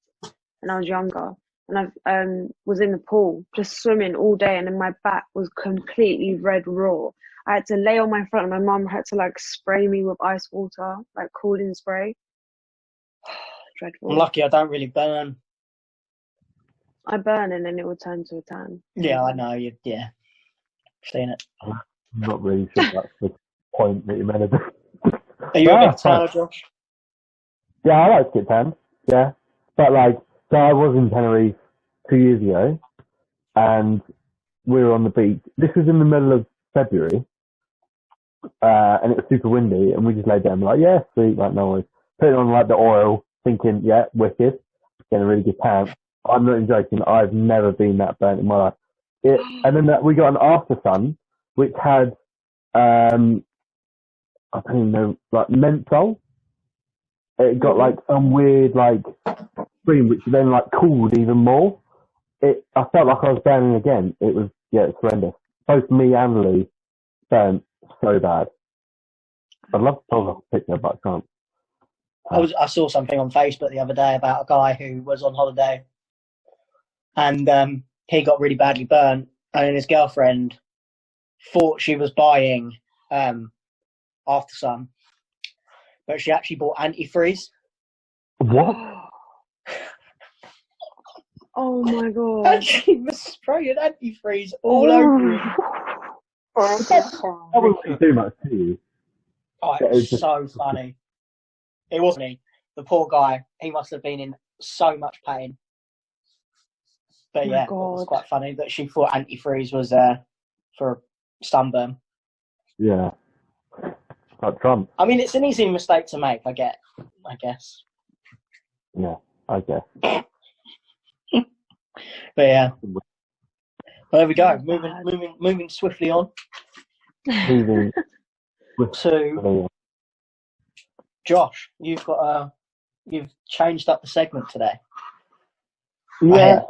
and I was younger. and I was in the pool just swimming all day, and then my back was completely red raw. I had to lay on my front, and my mum had to like spray me with ice water, like cooling spray. Dreadful. I'm lucky I don't really burn. I burn and then it would turn to a tan. Yeah, I know. Yeah, seen it. I'm not really sure that's the point that you meant to do. Are you a big tanner, Josh? Yeah, I like to get tanned. Yeah. But like, so I was in Tenerife 2 years ago, and we were on the beach. This was in the middle of February, and it was super windy, and we just laid down, like, yeah, sweet, like, no worries. Putting on like the oil, thinking, yeah, wicked, getting a really good tan. I'm not even joking. I've never been that burnt in my life. And then we got an after sun, which had, I don't even know, like menthol. It got like some weird like cream, which then like cooled even more. I felt like I was burning again. It's horrendous. Both me and Lee burnt so bad. I'd love to pull a picture, but I can't. I saw something on Facebook the other day about a guy who was on holiday, and he got really badly burnt, and his girlfriend thought she was buying after sun, but she actually bought antifreeze. What? Oh my god! And she was spraying antifreeze all over him. That wouldn't do much to you. Oh, it was so funny. It wasn't he. The poor guy, he must have been in so much pain. But yeah, it was quite funny that she thought antifreeze was for sunburn. Yeah. Like Trump. I mean, it's an easy mistake to make, I guess. Yeah, I guess. But yeah. Well, there we go. Moving swiftly on. Moving to Josh, you've changed up the segment today. Yeah,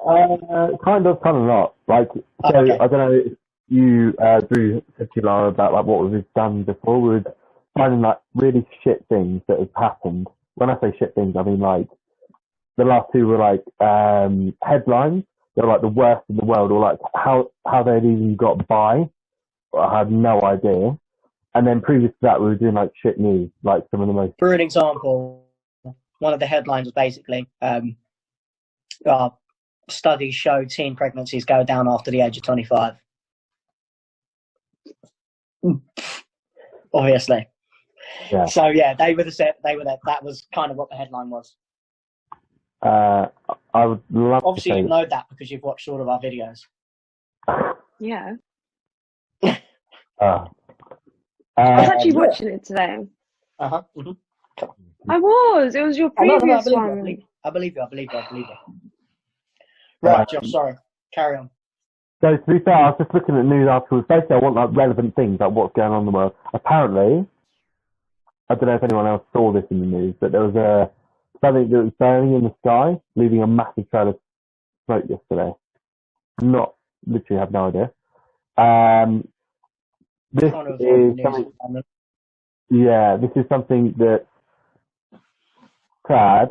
kind of not. Like, so okay. I don't know if you, Drew, said to Lara about like what we've done before. We were finding like really shit things that have happened. When I say shit things, I mean like the last two were like headlines. They were like the worst in the world, or like how they'd even got by. I had no idea. And then previous to that, we were doing like shit news, like some of the most. For an example, one of the headlines was basically studies show teen pregnancies go down after the age of 25. Obviously. Yeah. So yeah, they were there. That was kind of what the headline was. I would love Obviously, to say you know that because you've watched all of our videos. Yeah. I was actually watching it today. Uh-huh. Mm-hmm. I was. It was your previous one. I believe you. Right, Josh, sorry. Carry on. So to be fair, I was just looking at news articles. Basically, I want like relevant things, like what's going on in the world. Apparently, I don't know if anyone else saw this in the news, but there was something that was burning in the sky, leaving a massive trail of smoke yesterday. Literally have no idea. This is something. Yeah, this is something that's sad.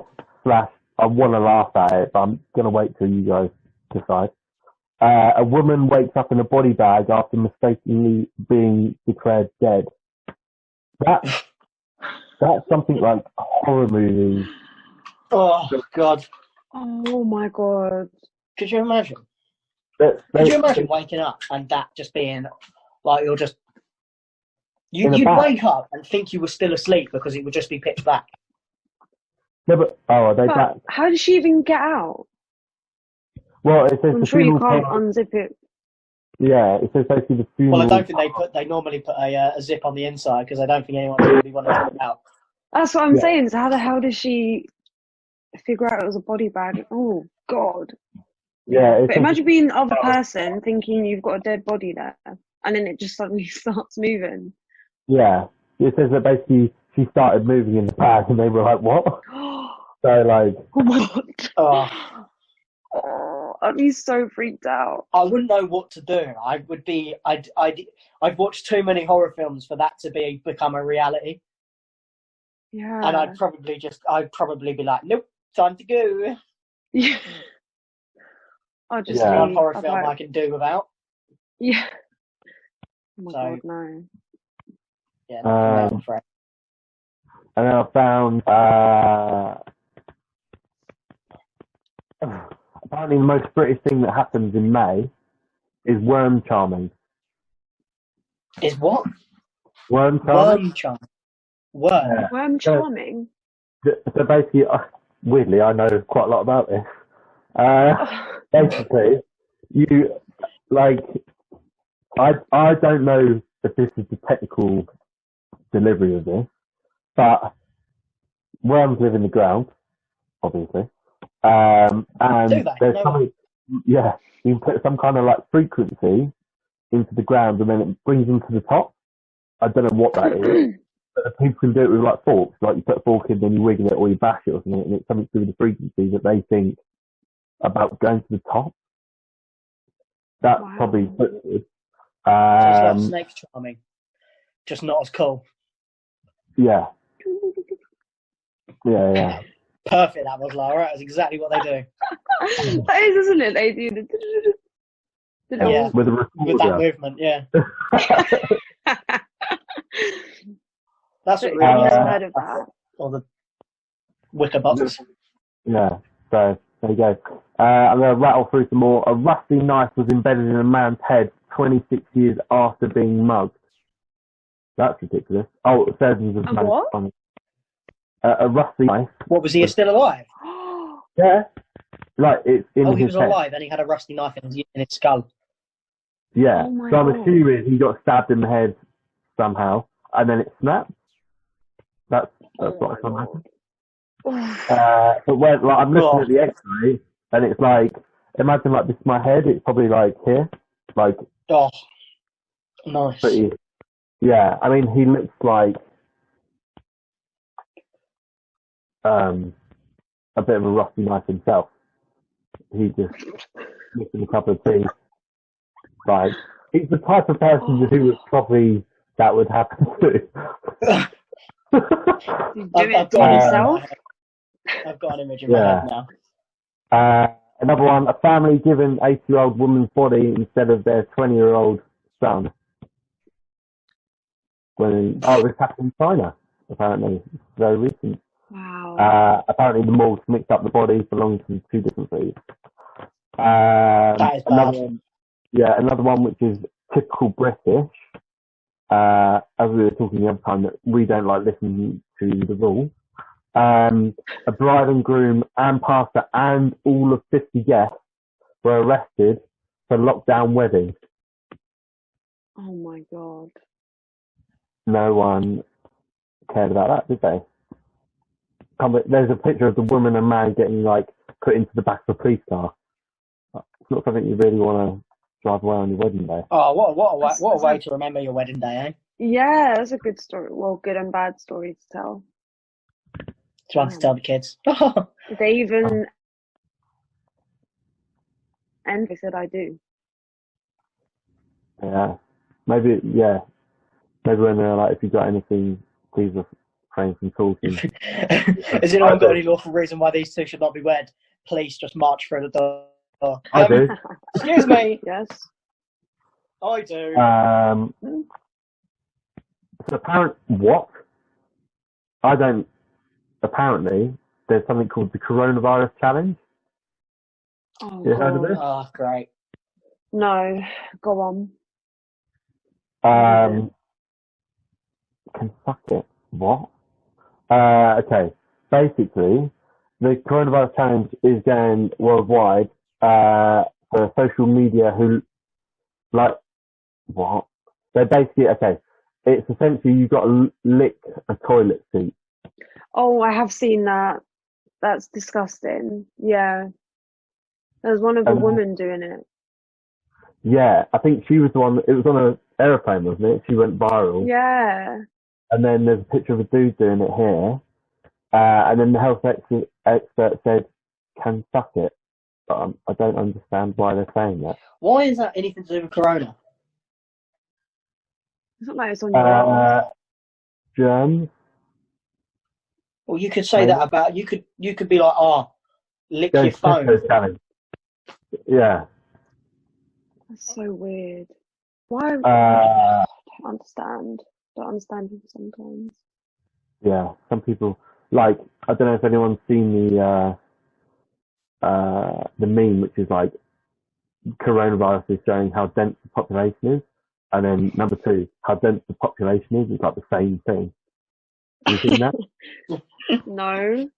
I want to laugh at it, but I'm gonna wait till you guys decide. A woman wakes up in a body bag after mistakenly being declared dead. That's something like a horror movie. Oh God! Oh my God! Could you imagine? Could you imagine waking up and that just being like you'd wake up and think you were still asleep because it would just be pitch black. No, but are they back? How did she even get out? Well, it says I'm the sure you funeral can't unzip it. Yeah, it says basically the funeral. Well, I don't think they normally put a zip on the inside because I don't think anyone really wanted to get out. That's what I'm saying. So how the hell did she figure out it was a body bag? Oh God. Yeah. But imagine being the other person thinking you've got a dead body there, and then it just suddenly starts moving. Yeah, it says that basically she started moving in the bag, and they were like, "What?" So like, oh my God. I'd be so freaked out. I wouldn't know what to do. I'd watched too many horror films for that to become a reality. Yeah. And I'd probably be like, nope, time to go. Yeah. I'll just Yeah. One leave. horror I'll film go- I can do without. Yeah. Oh my So- god, no. Yeah, not for me, I'm afraid. And then I found apparently the most British thing that happens in May is worm charming. Is what? Worm charming? Worm charm. Worm. Yeah. Worm charming. So basically, weirdly, I know quite a lot about this. Basically, you like I don't know if this is the technical delivery of this, but worms live in the ground, obviously, and Do they? there's No something, yeah, you can put some kind of like frequency into the ground, and then it brings them to the top. I don't know what that is, but people can do it with like forks. Like you put a fork in, then you wiggle it, or you bash it or something, and it's something to do with the frequency that they think about going to the top. That's Wow. probably good. So it's like snake charming, just not as cool. Yeah. Yeah. Perfect, that was, Lara. That's exactly what they do. That is, isn't it? They do the Yeah. With a With that recorder. movement, yeah. That's what I've really is. never heard of that. Or the wicker box. Yeah. So there you go. I'm going to rattle through some more. A rusty knife was embedded in a man's head 26 years after being mugged. That's ridiculous. Oh, it says it was A what? funny. A rusty knife. What, was he still alive? Yeah. Like it's in Oh, his he was head. alive and he had a rusty knife in his skull. Yeah. Oh my So I'm God. assuming he got stabbed in the head somehow, and then it snapped. That's what I can imagine. But when like, I'm looking at the X-ray, and it's like, imagine like this is my head. It's probably like here, like Oh, nice. pretty. Yeah, I mean he looks like a bit of a rusty knife himself. He just missing a couple of teeth. Like he's the type of person who would probably that would happen to. You do it to got an image in yourself? my head. I've got an image in my head now. Another one, a family given 80-year-old woman's body instead of their 20-year-old son. This happened in China, apparently. It's very recent. Wow. Apparently the morgue mixed up the bodies belonging to two different foods. That is bad. Another one which is typical British. As we were talking the other time, that we don't like listening to the rules. A bride and groom and pastor and all of 50 guests were arrested for lockdown wedding. Oh my God. No one cared about that, did they? There's a picture of the woman and man getting like put into the back of a police car. It's not something you really want to drive away on your wedding day. Oh, what a way to remember your wedding day, eh? Yeah, that's a good story. Well, good and bad story to tell. It's one to tell the kids. Did they even and they said I do. Yeah. Maybe when they're like, if you got anything, please refrain from talking. Has anyone got any lawful reason why these two should not be wed? Please just march through the door. I do. Excuse me. Yes. I do. So apparently, there's something called the coronavirus challenge. Oh, You heard of God. this? Oh, great. No. Go on. Can suck it. What? Okay. Basically, the coronavirus challenge is going worldwide for social media who like what? They're basically okay. It's essentially you've got to lick a toilet seat. Oh, I have seen that. That's disgusting. Yeah. There's one of the women doing it. Yeah, I think she was the one. It was on an aeroplane, wasn't it? She went viral. Yeah. And then there's a picture of a dude doing it here. And then the health expert said, "Can suck it." But I don't understand why they're saying that. Why is that anything to do with Corona? It's not like it's on your arm. Germs. Well, you could say that about you could be like, lick your phone. Challenge. Yeah. That's so weird. Why? Uh, Don't understand. Don't understand people sometimes. yeah. Some people like. I don't know if anyone's seen the meme, which is like coronavirus is showing how dense the population is, and then number two, how dense the population is like the same thing. Have you seen that? No.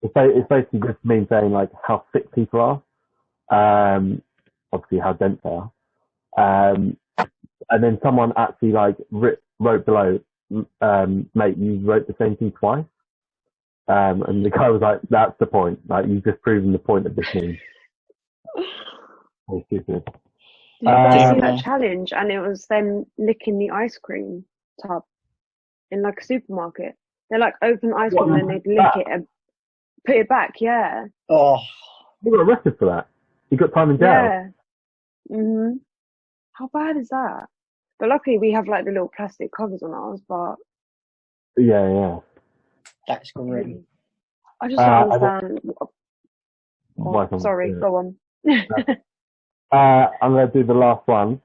It's basically just me saying like how sick people are, obviously how dense they are, and then someone actually like wrote below, mate, you wrote the same thing twice, and the guy was like, that's the point, like you've just proven the point of this meme. Oh, stupid. Did you guys see Um, that challenge? And it was them licking the ice cream tub in like a supermarket. They like open ice cream and then they'd lick it and put it back. Yeah. Oh, He got arrested for that. He got time in jail. Yeah. Mhm. How bad is that? But luckily we have like the little plastic covers on ours. But Yeah. that's grim. I just don't I understand. Why Oh, sorry, yeah. go on. I'm going to do the last one.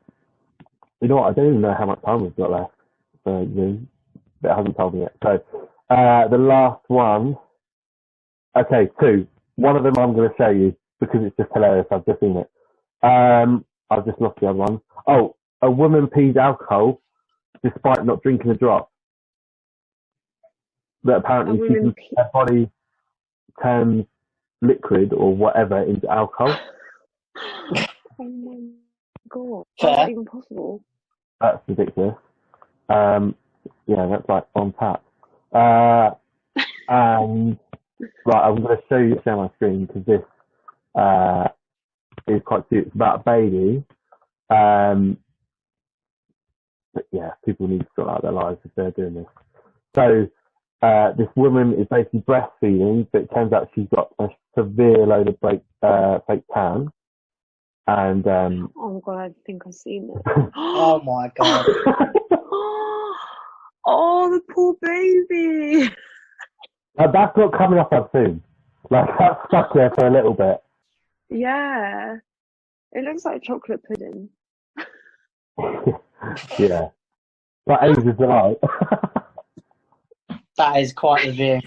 You know what? I don't even know how much time we've got left. So, it hasn't told me yet. So, the last one. Okay, two. One of them I'm going to show you because it's just hilarious. I've just seen it. I've just lost the other one. Oh, a woman pees alcohol despite not drinking a drop. That apparently she can, her body turns liquid or whatever into alcohol. Oh my god. Fair. How's that even possible? That's ridiculous. Yeah, that's like on tap. And right, I'm going to share my screen because this is quite cute. It's about a baby. But yeah, people need to sort out their lives if they're doing this. So this woman is basically breastfeeding, but it turns out she's got a severe load of fake tan. And oh my god, I think I've seen it. Oh my god. Oh, the poor baby. that's not coming off that soon. Like that's stuck there for a little bit. Yeah. It looks like chocolate pudding. Yeah. But age is delight. That is quite the view.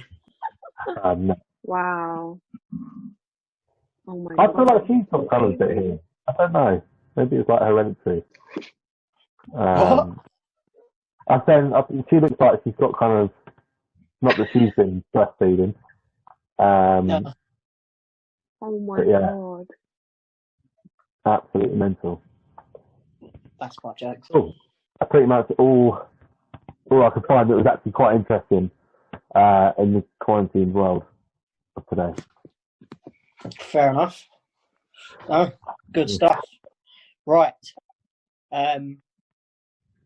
Wow. Oh my I god. feel like she's got colours bit here. I don't know. Maybe it's like hereditary. I think she looks like she's got kind of, not that she's been breastfeeding. Oh my god. Absolutely mental. That's quite jokes. Oh, that's pretty much all I could find that was actually quite interesting in the quarantine world of today. Fair enough. Oh, good stuff. Right.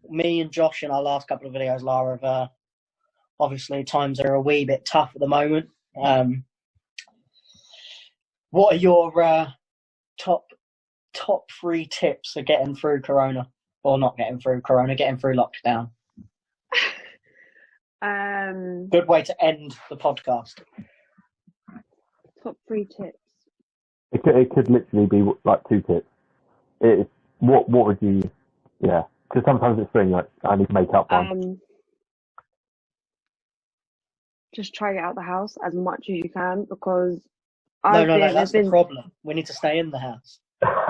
Me and Josh in our last couple of videos, Lara, have obviously times are a wee bit tough at the moment. What are your top 3 tips for getting through Corona? Or not getting through Corona, getting through lockdown? Good way to end the podcast. Top 3 tips. It could literally be like 2 tips. What would you? Yeah, because sometimes it's spring. Like I need to make up one. Just try to get out of the house as much as you can because No, that's the problem. We need to stay in the house.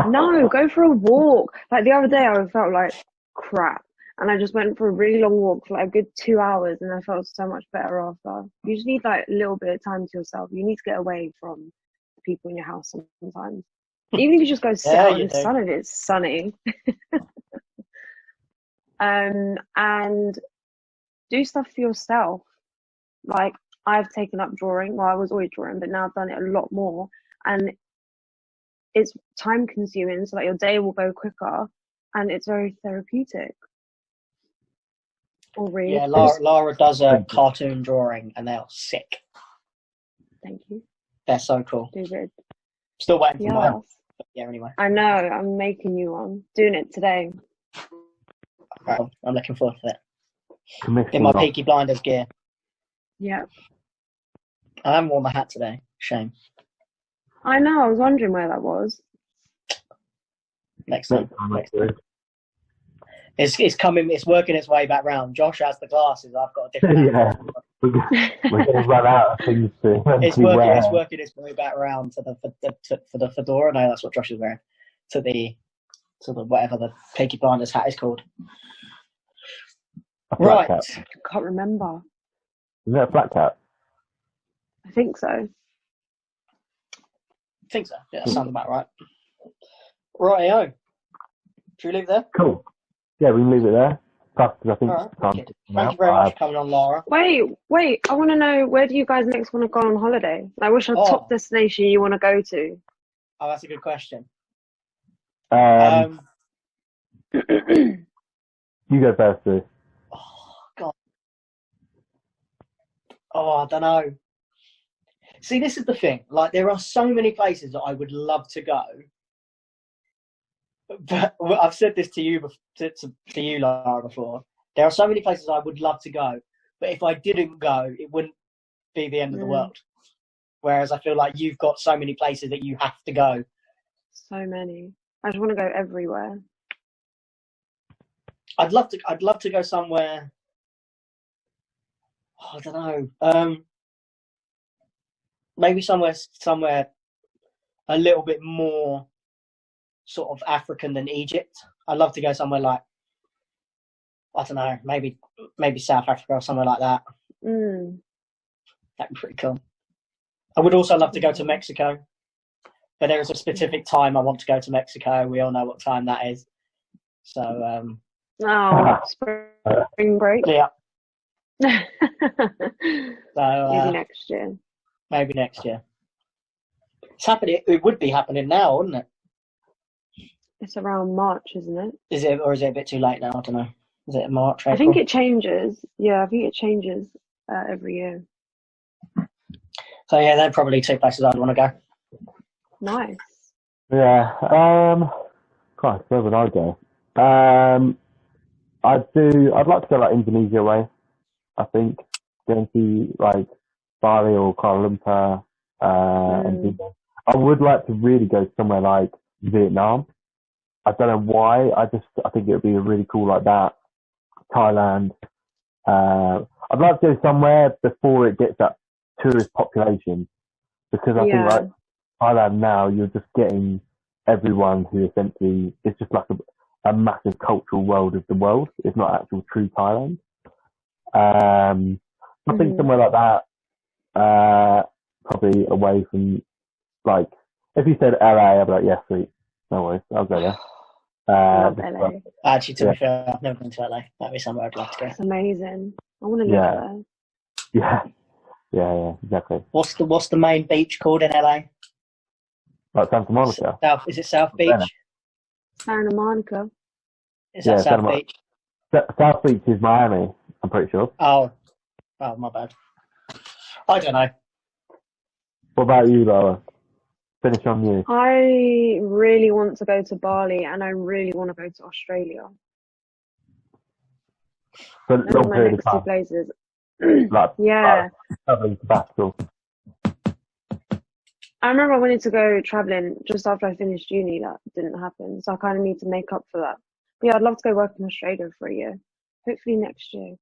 No, go for a walk. Like the other day, I felt like crap, and I just went for a really long walk for like a good 2 hours, and I felt so much better after. You just need like a little bit of time to yourself. You need to get away from the people in your house sometimes. Even if you just go sit out in the sun and it's sunny. And do stuff for yourself. Like I've taken up drawing. Well, I was always drawing, but now I've done it a lot more, and it's time consuming, so like your day will go quicker, and it's very therapeutic. Or read. Yeah, Lara does a cartoon drawing, and they are sick. Thank you. They're so cool. Do good. Still waiting for mine. But yeah, anyway. I know. I'm making you one. Doing it today. Right, I'm looking forward to it. In my Peaky Blinders gear. Yeah. I haven't worn my hat today. Shame. I know. I was wondering where that was. Next time. Next time. It's coming. It's working its way back round. Josh has the glasses. I've got a different. Yeah, we're going to run out of things to It's wear. working its way back round to the fedora. No, that's what Josh is wearing. To the whatever the Peaky Blinders hat is called. Right. I can't remember. Is that a flat cap? I think so. I think so. Yeah, that sounds about right. Rightio. Should we leave it there? Cool. Yeah, we can leave it there. Plus, I think All right. thank Thank you very much for coming on, Lara. Wait. I want to know, where do you guys next want to go on holiday? Like, what's your top destination you want to go to? Oh, that's a good question. You go first, Sue. Oh, God. Oh, I don't know. See, this is the thing. Like, there are so many places that I would love to go. But I've said this to you, to you, Lara, before. There are so many places I would love to go, but if I didn't go, it wouldn't be the end of the world. Whereas I feel like you've got so many places that you have to go. So many. I just want to go everywhere. I'd love to go somewhere. Oh, I don't know. Maybe somewhere a little bit more sort of African than Egypt. I'd love to go somewhere like, I don't know, maybe South Africa or somewhere like that. That'd be pretty cool. I would also love to go to Mexico, but there is a specific time I want to go to Mexico. We all know what time that is. So, spring break. Yeah. So maybe next year. Maybe next year. It's happening. It would be happening now, wouldn't it? It's around March, isn't it? Is it, or is it a bit too late now? I don't know. Is it March? April? I think it changes. Yeah, I think it changes every year. So yeah, they're probably two places I'd want to go. Nice. Yeah. Christ, where would I go? I'd like to go like Indonesia way. I think going to like Bali or Kuala Lumpur. And I would like to really go somewhere like Vietnam. I don't know why. I think it would be really cool like that. Thailand. I'd like to go somewhere before it gets that tourist population, because I think like Thailand now, you're just getting everyone who essentially, it's just like a massive cultural world of the world. It's not actual true Thailand. I think somewhere like that, probably away from, like, if you said LA, I'd be like, yeah, sweet. No worries, I'll go there. LA. Actually, to be fair, I've never been to LA. That'd be somewhere I'd love to go. It's amazing. I want to live there. Yeah, exactly. What's the main beach called in LA? Like Santa Monica. Is it South Beach? Santa Monica. Is that South Beach? South Beach is Miami, I'm pretty sure. Oh, my bad. I don't know. What about you, Lara? Finish on you. I really want to go to Bali, and I really want to go to Australia. For Those are my next two places. Traveling sabbatical. I remember I wanted to go travelling just after I finished uni. That didn't happen, so I kind of need to make up for that. But yeah, I'd love to go work in Australia for a year. Hopefully next year.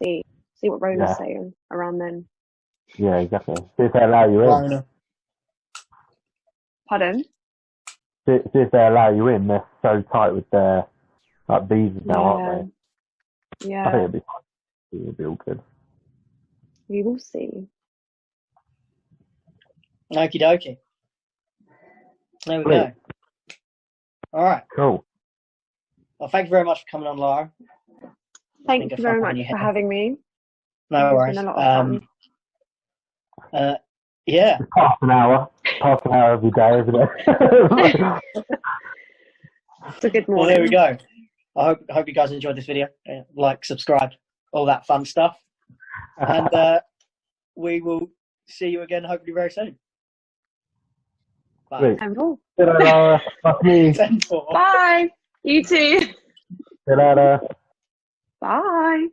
See what Rona's saying around then. Yeah, exactly. See if they allow you in. Pardon? See if they allow you in. They're so tight with their visas now, aren't they? Yeah. I think it'll be fine. It'll be all good. We will see. Okie dokie. There we go. All right. Cool. Well, thank you very much for coming on, Lara. Thank you very much for having me. No worries. It's been a lot of fun. Yeah. Half an hour every day. It's a good morning. Well, there we go. I hope you guys enjoyed this video. Like, subscribe, all that fun stuff. And we will see you again hopefully very soon. Bye. 10-4. Good night, Lara. Fuck me. 10-4. Bye. You too. Good night. Bye.